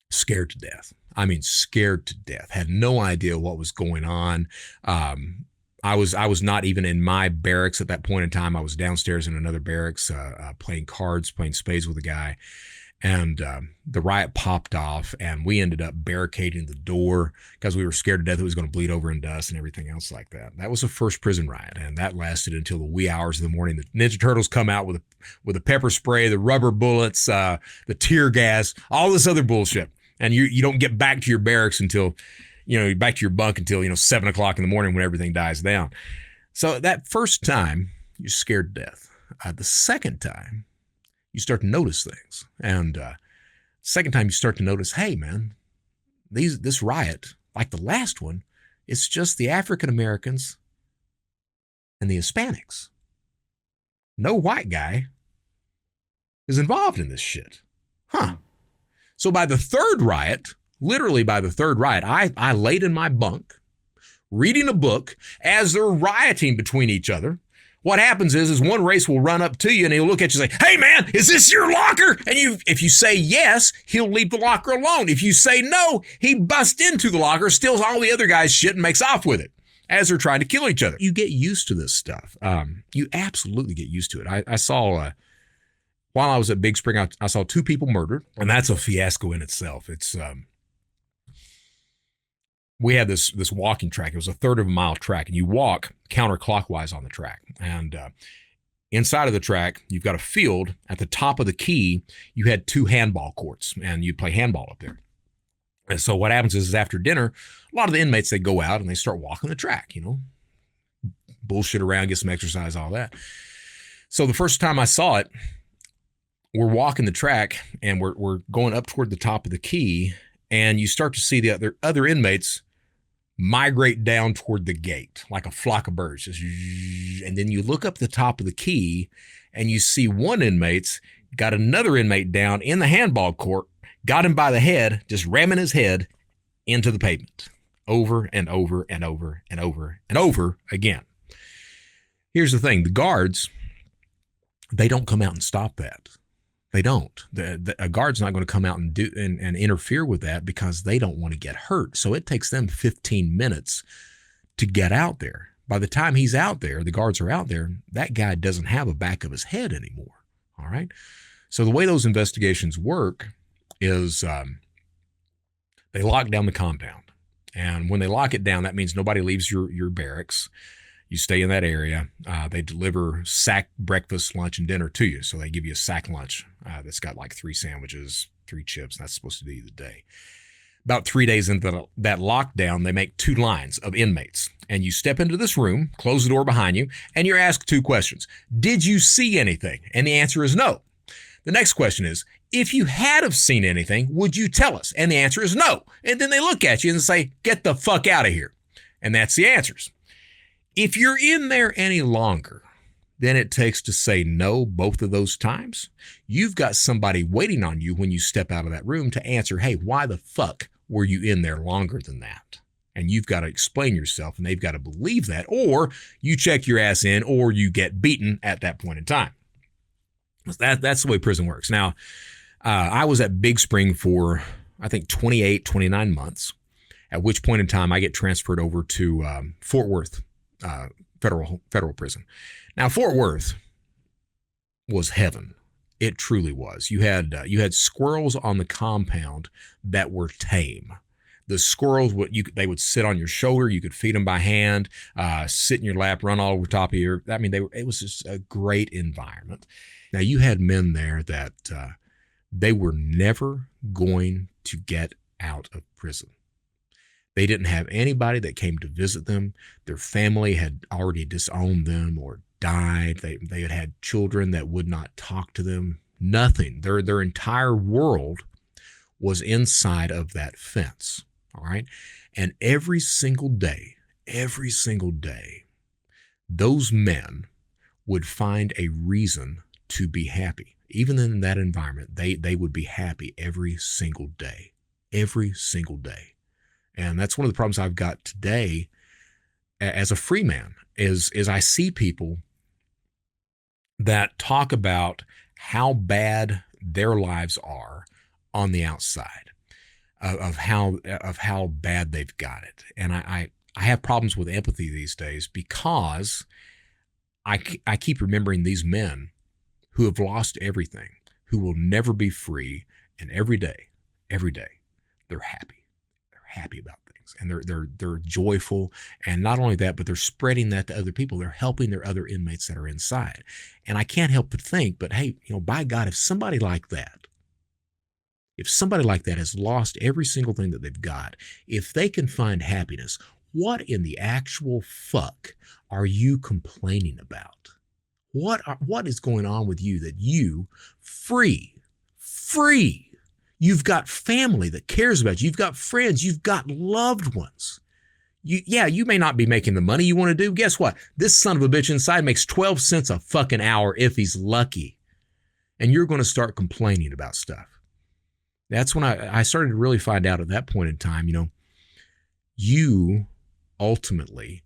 scared to death. I mean, scared to death. Had no idea what was going on. I was not even in my barracks at that point in time. I was downstairs in another barracks, playing cards, playing spades with a guy. And the riot popped off, and we ended up barricading the door because we were scared to death it was going to bleed over into us and everything else like that. That was the first prison riot, and that lasted until the wee hours of the morning. The Ninja Turtles come out with a pepper spray, the rubber bullets, the tear gas, all this other bullshit. And you don't get back to your barracks until, back to your bunk until, 7 o'clock in the morning when everything dies down. So that first time, you're scared to death. The second time, you start to notice things. And second time, you start to notice, hey, man, this riot, like the last one, it's just the African Americans and the Hispanics. No white guy is involved in this shit. Huh. So by the third riot, literally by the third riot, I laid in my bunk reading a book as they're rioting between each other. What happens is one race will run up to you and he'll look at you and say, hey man, is this your locker? And if you say yes, he'll leave the locker alone. If you say no, he busts into the locker, steals all the other guys' shit and makes off with it as they're trying to kill each other. You get used to this stuff. You absolutely get used to it. I saw... While I was at Big Spring, I saw 2 people murdered, and that's a fiasco in itself. It's we had this walking track. It was a third of a mile track, and you walk counterclockwise on the track. And inside of the track, you've got a field. At the top of the key, you had 2 handball courts, and you'd play handball up there. And so what happens is after dinner, a lot of the inmates, they go out and they start walking the track, bullshit around, get some exercise, all that. So the first time I saw it, we're walking the track and we're going up toward the top of the key, and you start to see the other inmates migrate down toward the gate like a flock of birds. And then you look up the top of the key and you see one inmate's got another inmate down in the handball court, got him by the head, just ramming his head into the pavement over and over and over and over and over again. Here's the thing. The guards, they don't come out and stop that. They don't. A guard's not going to come out and and interfere with that because they don't want to get hurt. So it takes them 15 minutes to get out there. By the time he's out there, the guards are out there, that guy doesn't have a back of his head anymore. All right. So the way those investigations work is they lock down the compound. And when they lock it down, that means nobody leaves your barracks. You stay in that area. They deliver sack breakfast, lunch, and dinner to you. So they give you a sack lunch that's got like 3 sandwiches, 3 chips, and that's supposed to be the day. About 3 days into that lockdown, they make 2 lines of inmates. And you step into this room, close the door behind you, and you're asked 2 questions. Did you see anything? And the answer is no. The next question is, if you had have seen anything, would you tell us? And the answer is no. And then they look at you and say, get the fuck out of here. And that's the answers. If you're in there any longer than it takes to say no both of those times, you've got somebody waiting on you when you step out of that room to answer, hey, why the fuck were you in there longer than that? And you've got to explain yourself, and they've got to believe that, or you check your ass in, or you get beaten at that point in time. That's the way prison works. Now, I was at Big Spring for, I think, 28, 29 months, at which point in time I get transferred over to Fort Worth federal prison. Now, Fort Worth was heaven. It truly was. You had squirrels on the compound that were tame. The squirrels they would sit on your shoulder. You could feed them by hand, sit in your lap, run all over top of your. I mean, it was just a great environment. Now, you had men there that they were never going to get out of prison. They didn't have anybody that came to visit them. Their family had already disowned them or died. They had had children that would not talk to them. Nothing. Their entire world was inside of that fence. All right. And every single day, those men would find a reason to be happy. Even in that environment, they would be happy every single day. And that's one of the problems I've got today as a free man is I see people that talk about how bad their lives are on the outside of how bad they've got it. And I have problems with empathy these days because I keep remembering these men who have lost everything, who will never be free, and every day, they're happy. They're happy about things, and they're joyful. And not only that, but they're spreading that to other people. They're helping their other inmates that are inside. And I can't help but think, but hey, by God, if somebody like that has lost every single thing that they've got, if they can find happiness, what in the actual fuck are you complaining about? What is going on with you that you free, you've got family that cares about you, you've got friends, you've got loved ones. You may not be making the money you want to do. Guess what? This son of a bitch inside makes 12 cents a fucking hour if he's lucky. And you're going to start complaining about stuff. That's when I started to really find out at that point in time, you ultimately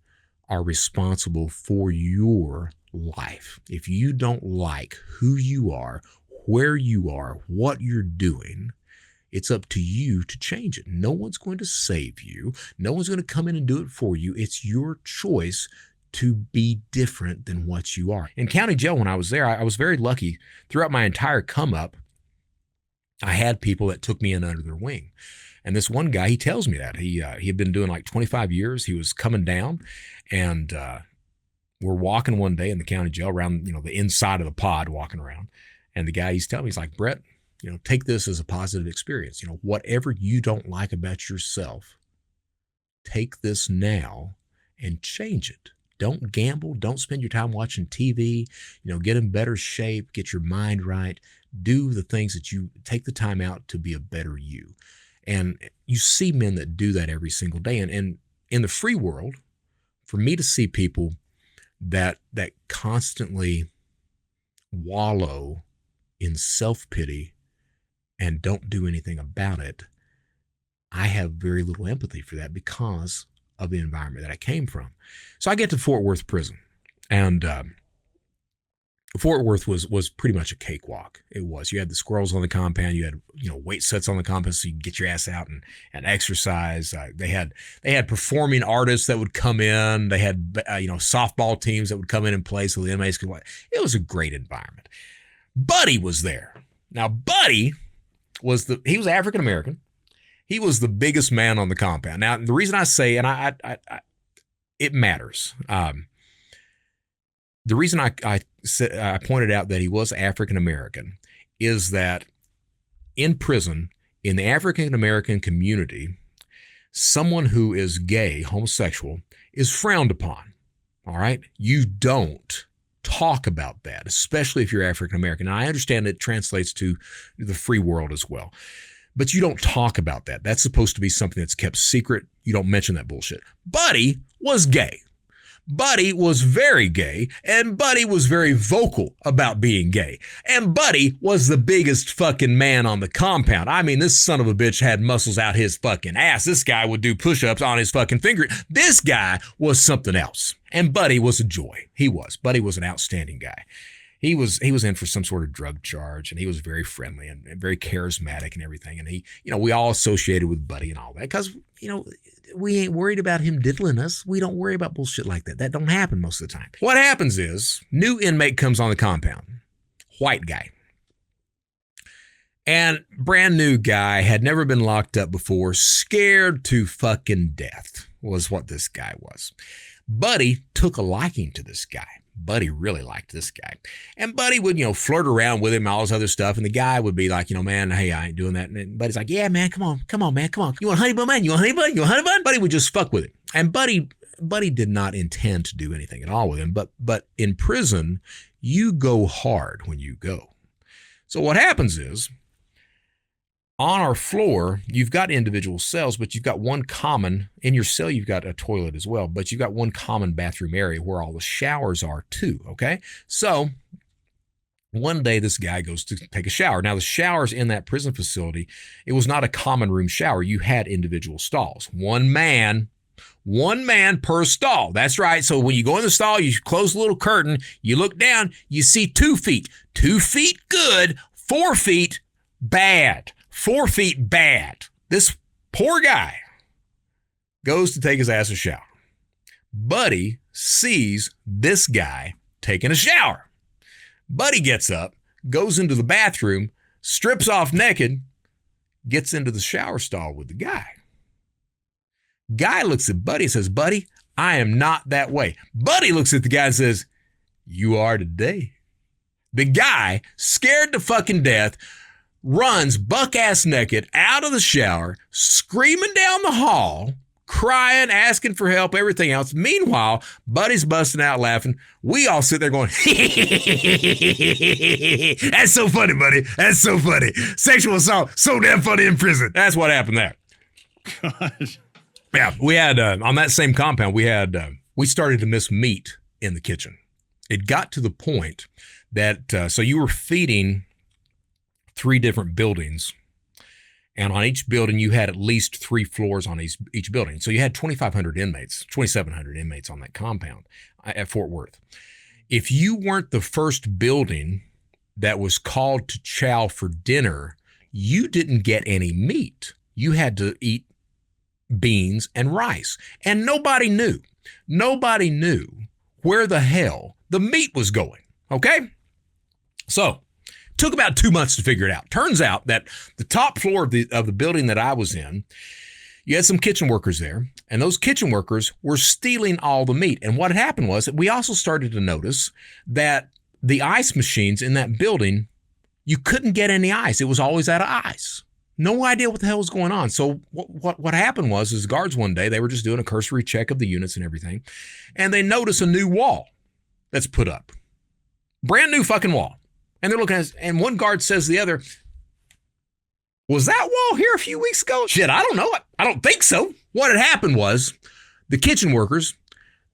are responsible for your life. If you don't like who you are, where you are, what you're doing, it's up to you to change it. No one's going to save you. No one's going to come in and do it for you. It's your choice to be different than what you are. In county jail, when I was there, I was very lucky. Throughout my entire come up, I had people that took me in under their wing. And this one guy, he tells me that he had been doing like 25 years. He was coming down, and we're walking one day in the county jail around, the inside of the pod, walking around. And the guy, he's telling me, he's like, Brett, take this as a positive experience. Whatever you don't like about yourself, take this now and change it. Don't gamble. Don't spend your time watching TV. Get in better shape, get your mind right. Do the things that you take the time out to be a better you. And you see men that do that every single day. And in the free world, for me to see people that constantly wallow in self-pity and don't do anything about it, I have very little empathy for that because of the environment that I came from. So I get to Fort Worth prison, and Fort Worth was pretty much a cakewalk. It was. You had the squirrels on the compound. You had weight sets on the compound so you could get your ass out and exercise. They had performing artists that would come in. They had softball teams that would come in and play so the inmates could watch. It was a great environment. Buddy was there. Now Buddy was he was African American. He was the biggest man on the compound. Now the reason I say, and I it matters. The reason I pointed out that he was African American is that in prison, in the African American community, someone who is gay, homosexual, is frowned upon. All right? You don't talk about that, especially if you're African American. And I understand it translates to the free world as well. But you don't talk about that. That's supposed to be something that's kept secret. You don't mention that bullshit. Buddy was gay. Buddy was very gay, and Buddy was very vocal about being gay. And Buddy was the biggest fucking man on the compound. I mean, this son of a bitch had muscles out his fucking ass. This guy would do push-ups on his fucking finger. This guy was something else. And Buddy was a joy. He was. Buddy was an outstanding guy. He was in for some sort of drug charge, and he was very friendly and very charismatic and everything. And he, we all associated with Buddy and all that because, we ain't worried about him diddling us. We don't worry about bullshit like that. That don't happen most of the time. What happens is, new inmate comes on the compound, white guy. And brand new guy, had never been locked up before, scared to fucking death was what this guy was. Buddy took a liking to this guy. Buddy really liked this guy. And Buddy would, flirt around with him, all this other stuff. And the guy would be like, man, hey, I ain't doing that. And Buddy's like, yeah, man, come on, man, come on. You want honey bun, man? You want honey bun? You want honey bun? Buddy would just fuck with him. And Buddy did not intend to do anything at all with him. But in prison, you go hard when you go. So what happens is, on our floor, you've got individual cells, but you've got one common, in your cell, you've got a toilet as well, but you've got one common bathroom area where all the showers are too, okay? So one day this guy goes to take a shower. Now the showers in that prison facility, it was not a common room shower. You had individual stalls. One man per stall. That's right. So when you go in the stall, you close the little curtain, you look down, you see 2 feet. 2 feet good, 4 feet bad. 4 feet bad. This poor guy goes to take his ass a shower. Buddy sees this guy taking a shower. Buddy gets up, goes into the bathroom, strips off naked, gets into the shower stall with the guy. Guy looks at Buddy and says, Buddy, I am not that way. Buddy looks at the guy and says, you are today. The guy, scared to fucking death, runs buck-ass naked out of the shower, screaming down the hall, crying, asking for help, everything else. Meanwhile, Buddy's busting out laughing. We all sit there going, that's so funny, Buddy. That's so funny. Sexual assault, so damn funny in prison. That's what happened there. Gosh. Yeah, we had, on that same compound, we started to miss meat in the kitchen. It got to the point that, so you were feeding 3 different buildings, and on each building you had at least 3 floors on each building. So you had 2,500 inmates, 2,700 inmates on that compound at Fort Worth. If you weren't the first building that was called to chow for dinner, you didn't get any meat. You had to eat beans and rice, and nobody knew where the hell the meat was going. Okay, so took about 2 months to figure it out. Turns out that the top floor of the building that I was in, you had some kitchen workers there, and those kitchen workers were stealing all the meat. And what had happened was that we also started to notice that the ice machines in that building, you couldn't get any ice. It was always out of ice. No idea what the hell was going on. So what happened was guards one day, they were just doing a cursory check of the units and everything, and they notice a new wall that's put up. Brand new fucking wall. And they're looking at it, and one guard says to the other, was that wall here a few weeks ago? Shit, I don't know. I don't think so. What had happened was the kitchen workers,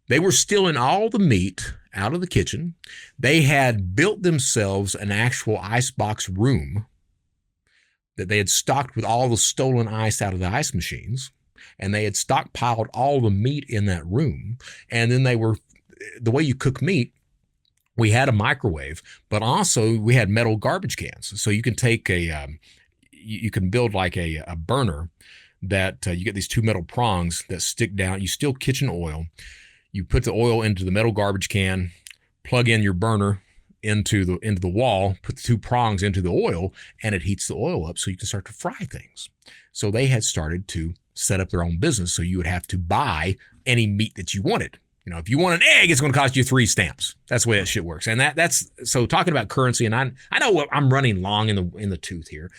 they were stealing all the meat out of the kitchen. They had built themselves an actual icebox room that they had stocked with all the stolen ice out of the ice machines, and they had stockpiled all the meat in that room. And then the way you cook meat, we had a microwave, but also we had metal garbage cans. So you can take you can build like a burner that you get these 2 metal prongs that stick down. You steal kitchen oil. You put the oil into the metal garbage can, plug in your burner into the wall, put the 2 prongs into the oil, and it heats the oil up so you can start to fry things. So they had started to set up their own business. So you would have to buy any meat that you wanted. You know, if you want an egg, it's going to cost you 3 stamps. That's the way that shit works. And that's so talking about currency. And I know I'm running long in the tooth here,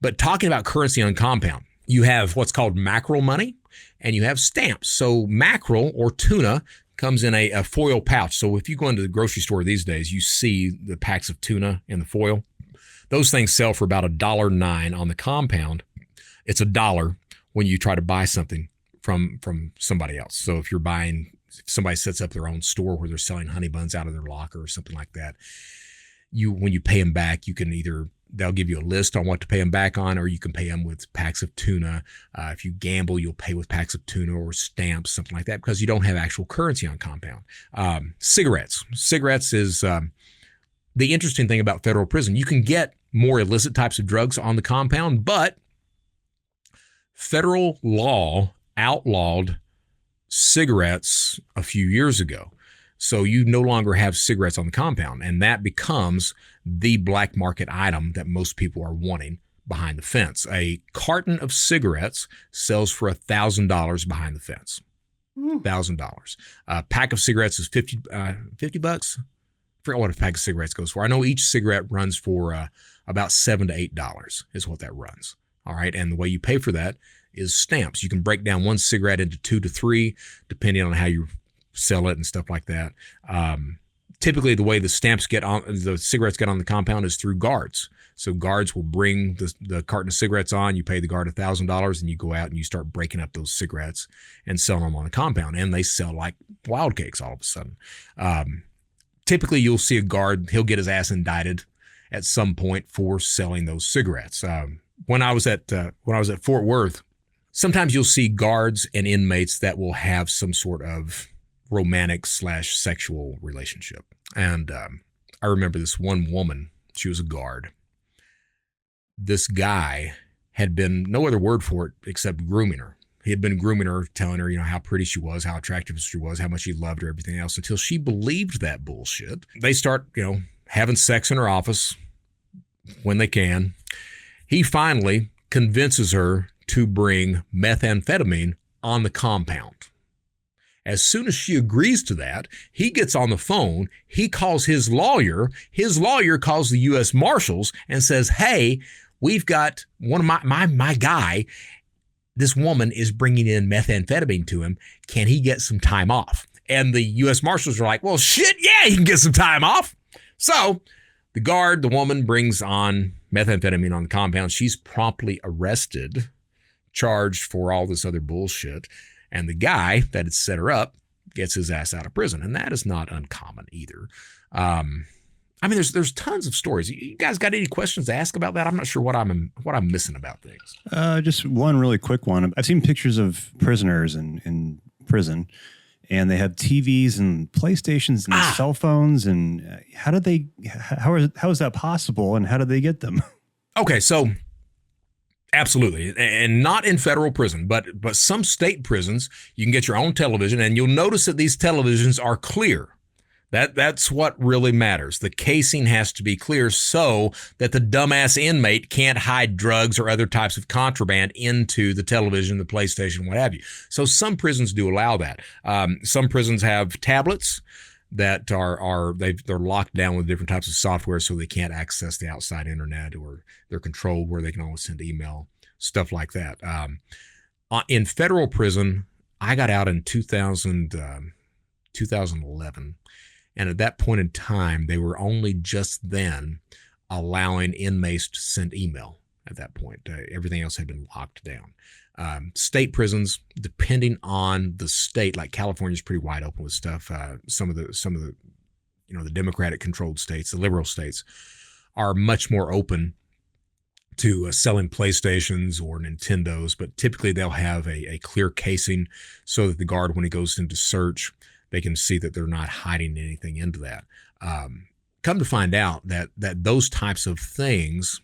but talking about currency on compound, you have what's called mackerel money, and you have stamps. So mackerel or tuna comes in a foil pouch. So if you go into the grocery store these days, you see the packs of tuna in the foil. Those things sell for about $1.09 on the compound. It's $1 when you try to buy something from somebody else. So if somebody sets up their own store where they're selling honey buns out of their locker or something like that, when you pay them back, you can they'll give you a list on what to pay them back on, or you can pay them with packs of tuna. If you gamble, you'll pay with packs of tuna or stamps, something like that, because you don't have actual currency on compound. Cigarettes is the interesting thing about federal prison. You can get more illicit types of drugs on the compound, but federal law outlawed cigarettes a few years ago. So you no longer have cigarettes on the compound, and that becomes the black market item that most people are wanting behind the fence. A carton of cigarettes sells for $1,000 behind the fence. $1,000. A pack of cigarettes is $50. I forgot what a pack of cigarettes goes for. I know each cigarette runs for about $7 to $8 is what that runs. All right, and the way you pay for that is stamps. You can break down one cigarette into 2 to 3, depending on how you sell it and stuff like that. Typically, the way the cigarettes get on the compound is through guards. So guards will bring the carton of cigarettes on. You pay the guard $1,000, and you go out and you start breaking up those cigarettes and selling them on the compound. And they sell like wild cakes all of a sudden. Typically, you'll see a guard; he'll get his ass indicted at some point for selling those cigarettes. When I was at Fort Worth, sometimes you'll see guards and inmates that will have some sort of romantic/sexual relationship. And I remember this one woman, she was a guard. This guy had been, no other word for it except grooming her. He had been grooming her, telling her, how pretty she was, how attractive she was, how much he loved her, everything else, until she believed that bullshit. They start, having sex in her office. when they can. He finally convinces her to bring methamphetamine on the compound. As soon as she agrees to that, he gets on the phone, he calls his lawyer calls the U.S. Marshals and says, hey, we've got one of my guy, this woman is bringing in methamphetamine to him. Can he get some time off? And the U.S. Marshals are like, well, shit, yeah, he can get some time off. So the woman brings on methamphetamine on the compound. She's promptly arrested, charged for all this other bullshit. And the guy that had set her up gets his ass out of prison. And that is not uncommon either. I mean, there's tons of stories. You guys got any questions to ask about that? I'm not sure what I'm missing about things. Just one really quick one. I've seen pictures of prisoners in prison, and they have TVs and PlayStations and cell phones. And how is that possible? And how do they get them? Okay, so absolutely, and not in federal prison, but some state prisons, you can get your own television, and you'll notice that these televisions are clear. That's what really matters. The casing has to be clear so that the dumbass inmate can't hide drugs or other types of contraband into the television, the PlayStation, what have you. So some prisons do allow that. Some prisons have tablets that they're locked down with different types of software so they can't access the outside internet, or they're controlled where they can only send email, stuff like that. In federal prison, I got out in 2011. And at that point in time, they were only just then allowing inmates to send email at that point. Everything else had been locked down. State prisons, depending on the state, like California's pretty wide open with stuff. Some of the the Democratic controlled states, the liberal states, are much more open to selling PlayStations or Nintendos, but typically they'll have a clear casing so that the guard, when he goes into search, they can see that they're not hiding anything into that. Come to find out that those types of things,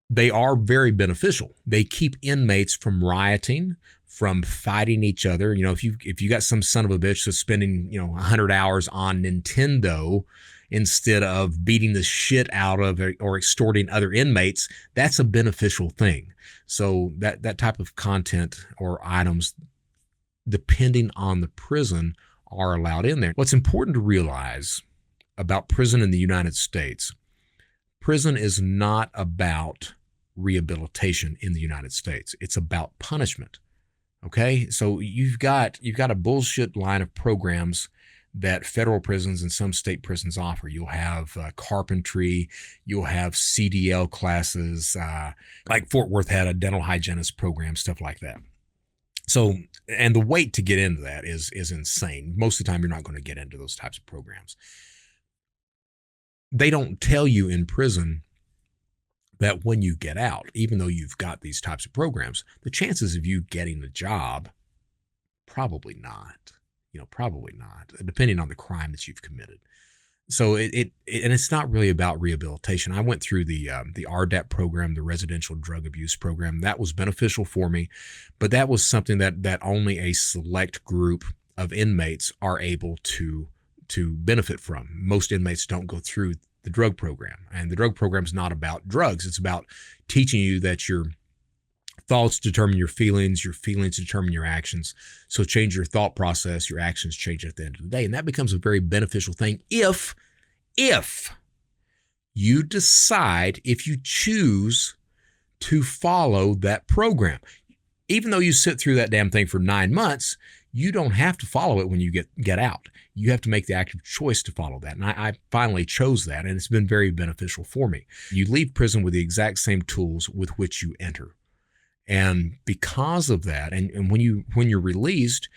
they are very beneficial. They keep inmates from rioting, from fighting each other. You know, if you got some son of a bitch that's spending 100 hours on Nintendo instead of beating the shit out of or extorting other inmates, that's a beneficial thing. So that type of content or items, depending on the prison, are allowed in there. What's important to realize about prison in the United States, prison is not about rehabilitation in the United States. It's about punishment. Okay? So you've got a bullshit line of programs that federal prisons and some state prisons offer. You'll have carpentry, you'll have CDL classes, like Fort Worth had a dental hygienist program, stuff like that. So, and the wait to get into that is insane. Most of the time, you're not going to get into those types of programs. They don't tell you in prison that when you get out, even though you've got these types of programs, the chances of you getting the job, probably not. Probably not, depending on the crime that you've committed. So and it's not really about rehabilitation. I went through the RDAP program, the residential drug abuse program. That was beneficial for me, but that was something that only a select group of inmates are able to benefit from. Most inmates don't go through the drug program, and the drug program is not about drugs. It's about teaching you that your thoughts determine your feelings determine your actions. So change your thought process, your actions change at the end of the day. And that becomes a very beneficial thing if you decide, if you choose to follow that program. Even though you sit through that damn thing for 9 months, you don't have to follow it when you get out. You have to make the active choice to follow that. And I finally chose that, and it's been very beneficial for me. You leave prison with the exact same tools with which you enter. And because of that, and when you're released,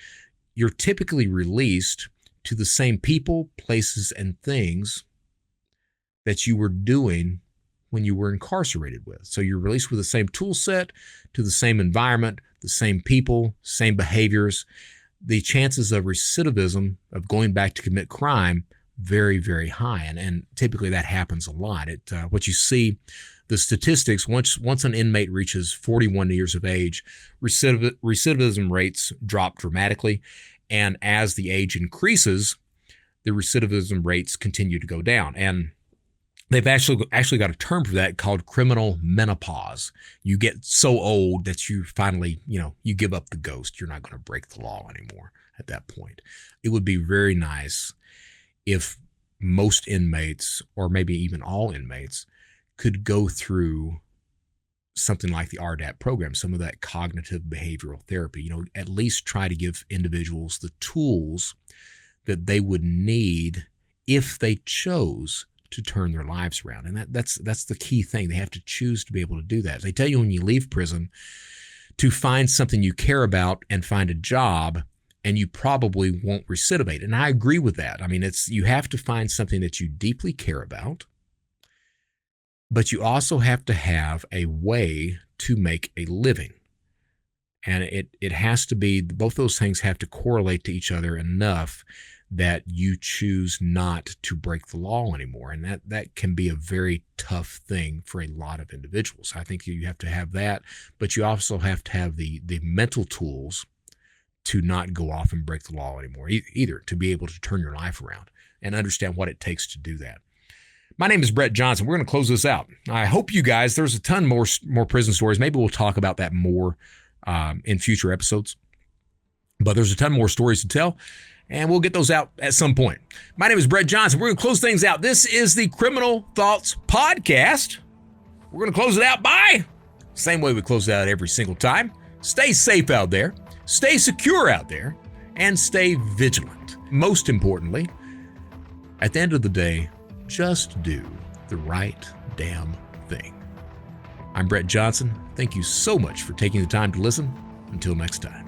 you're typically released to the same people, places, and things that you were doing when you were incarcerated with. So you're released with the same tool set, to the same environment, the same people, same behaviors. The chances of recidivism, of going back to commit crime, very, very high. And typically that happens a lot. What you see, the statistics, once an inmate reaches 41 years of age, recidivism rates drop dramatically. And as the age increases, the recidivism rates continue to go down. And they've actually got a term for that called criminal menopause. You get so old that you finally, you give up the ghost. You're not going to break the law anymore at that point. It would be very nice if most inmates, or maybe even all inmates, could go through something like the RDAP program, some of that cognitive behavioral therapy, at least try to give individuals the tools that they would need if they chose to turn their lives around. And that's the key thing. They have to choose to be able to do that. They tell you when you leave prison to find something you care about and find a job, and you probably won't recidivate. And I agree with that. I mean, you have to find something that you deeply care about, but you also have to have a way to make a living. And it has to be, both those things have to correlate to each other enough that you choose not to break the law anymore. And that can be a very tough thing for a lot of individuals. I think you have to have that, but you also have to have the mental tools to not go off and break the law anymore either, to be able to turn your life around and understand what it takes to do that. My name is Brett Johnson. We're going to close this out. I hope you guys, there's a ton more prison stories. Maybe we'll talk about that more in future episodes. But there's a ton more stories to tell, and we'll get those out at some point. My name is Brett Johnson. We're going to close things out. This is the Criminal Thoughts Podcast. We're going to close it out by same way we close it out every single time. Stay safe out there. Stay secure out there, and stay vigilant. Most importantly, at the end of the day, just do the right damn thing. I'm Brett Johnson. Thank you so much for taking the time to listen. Until next time.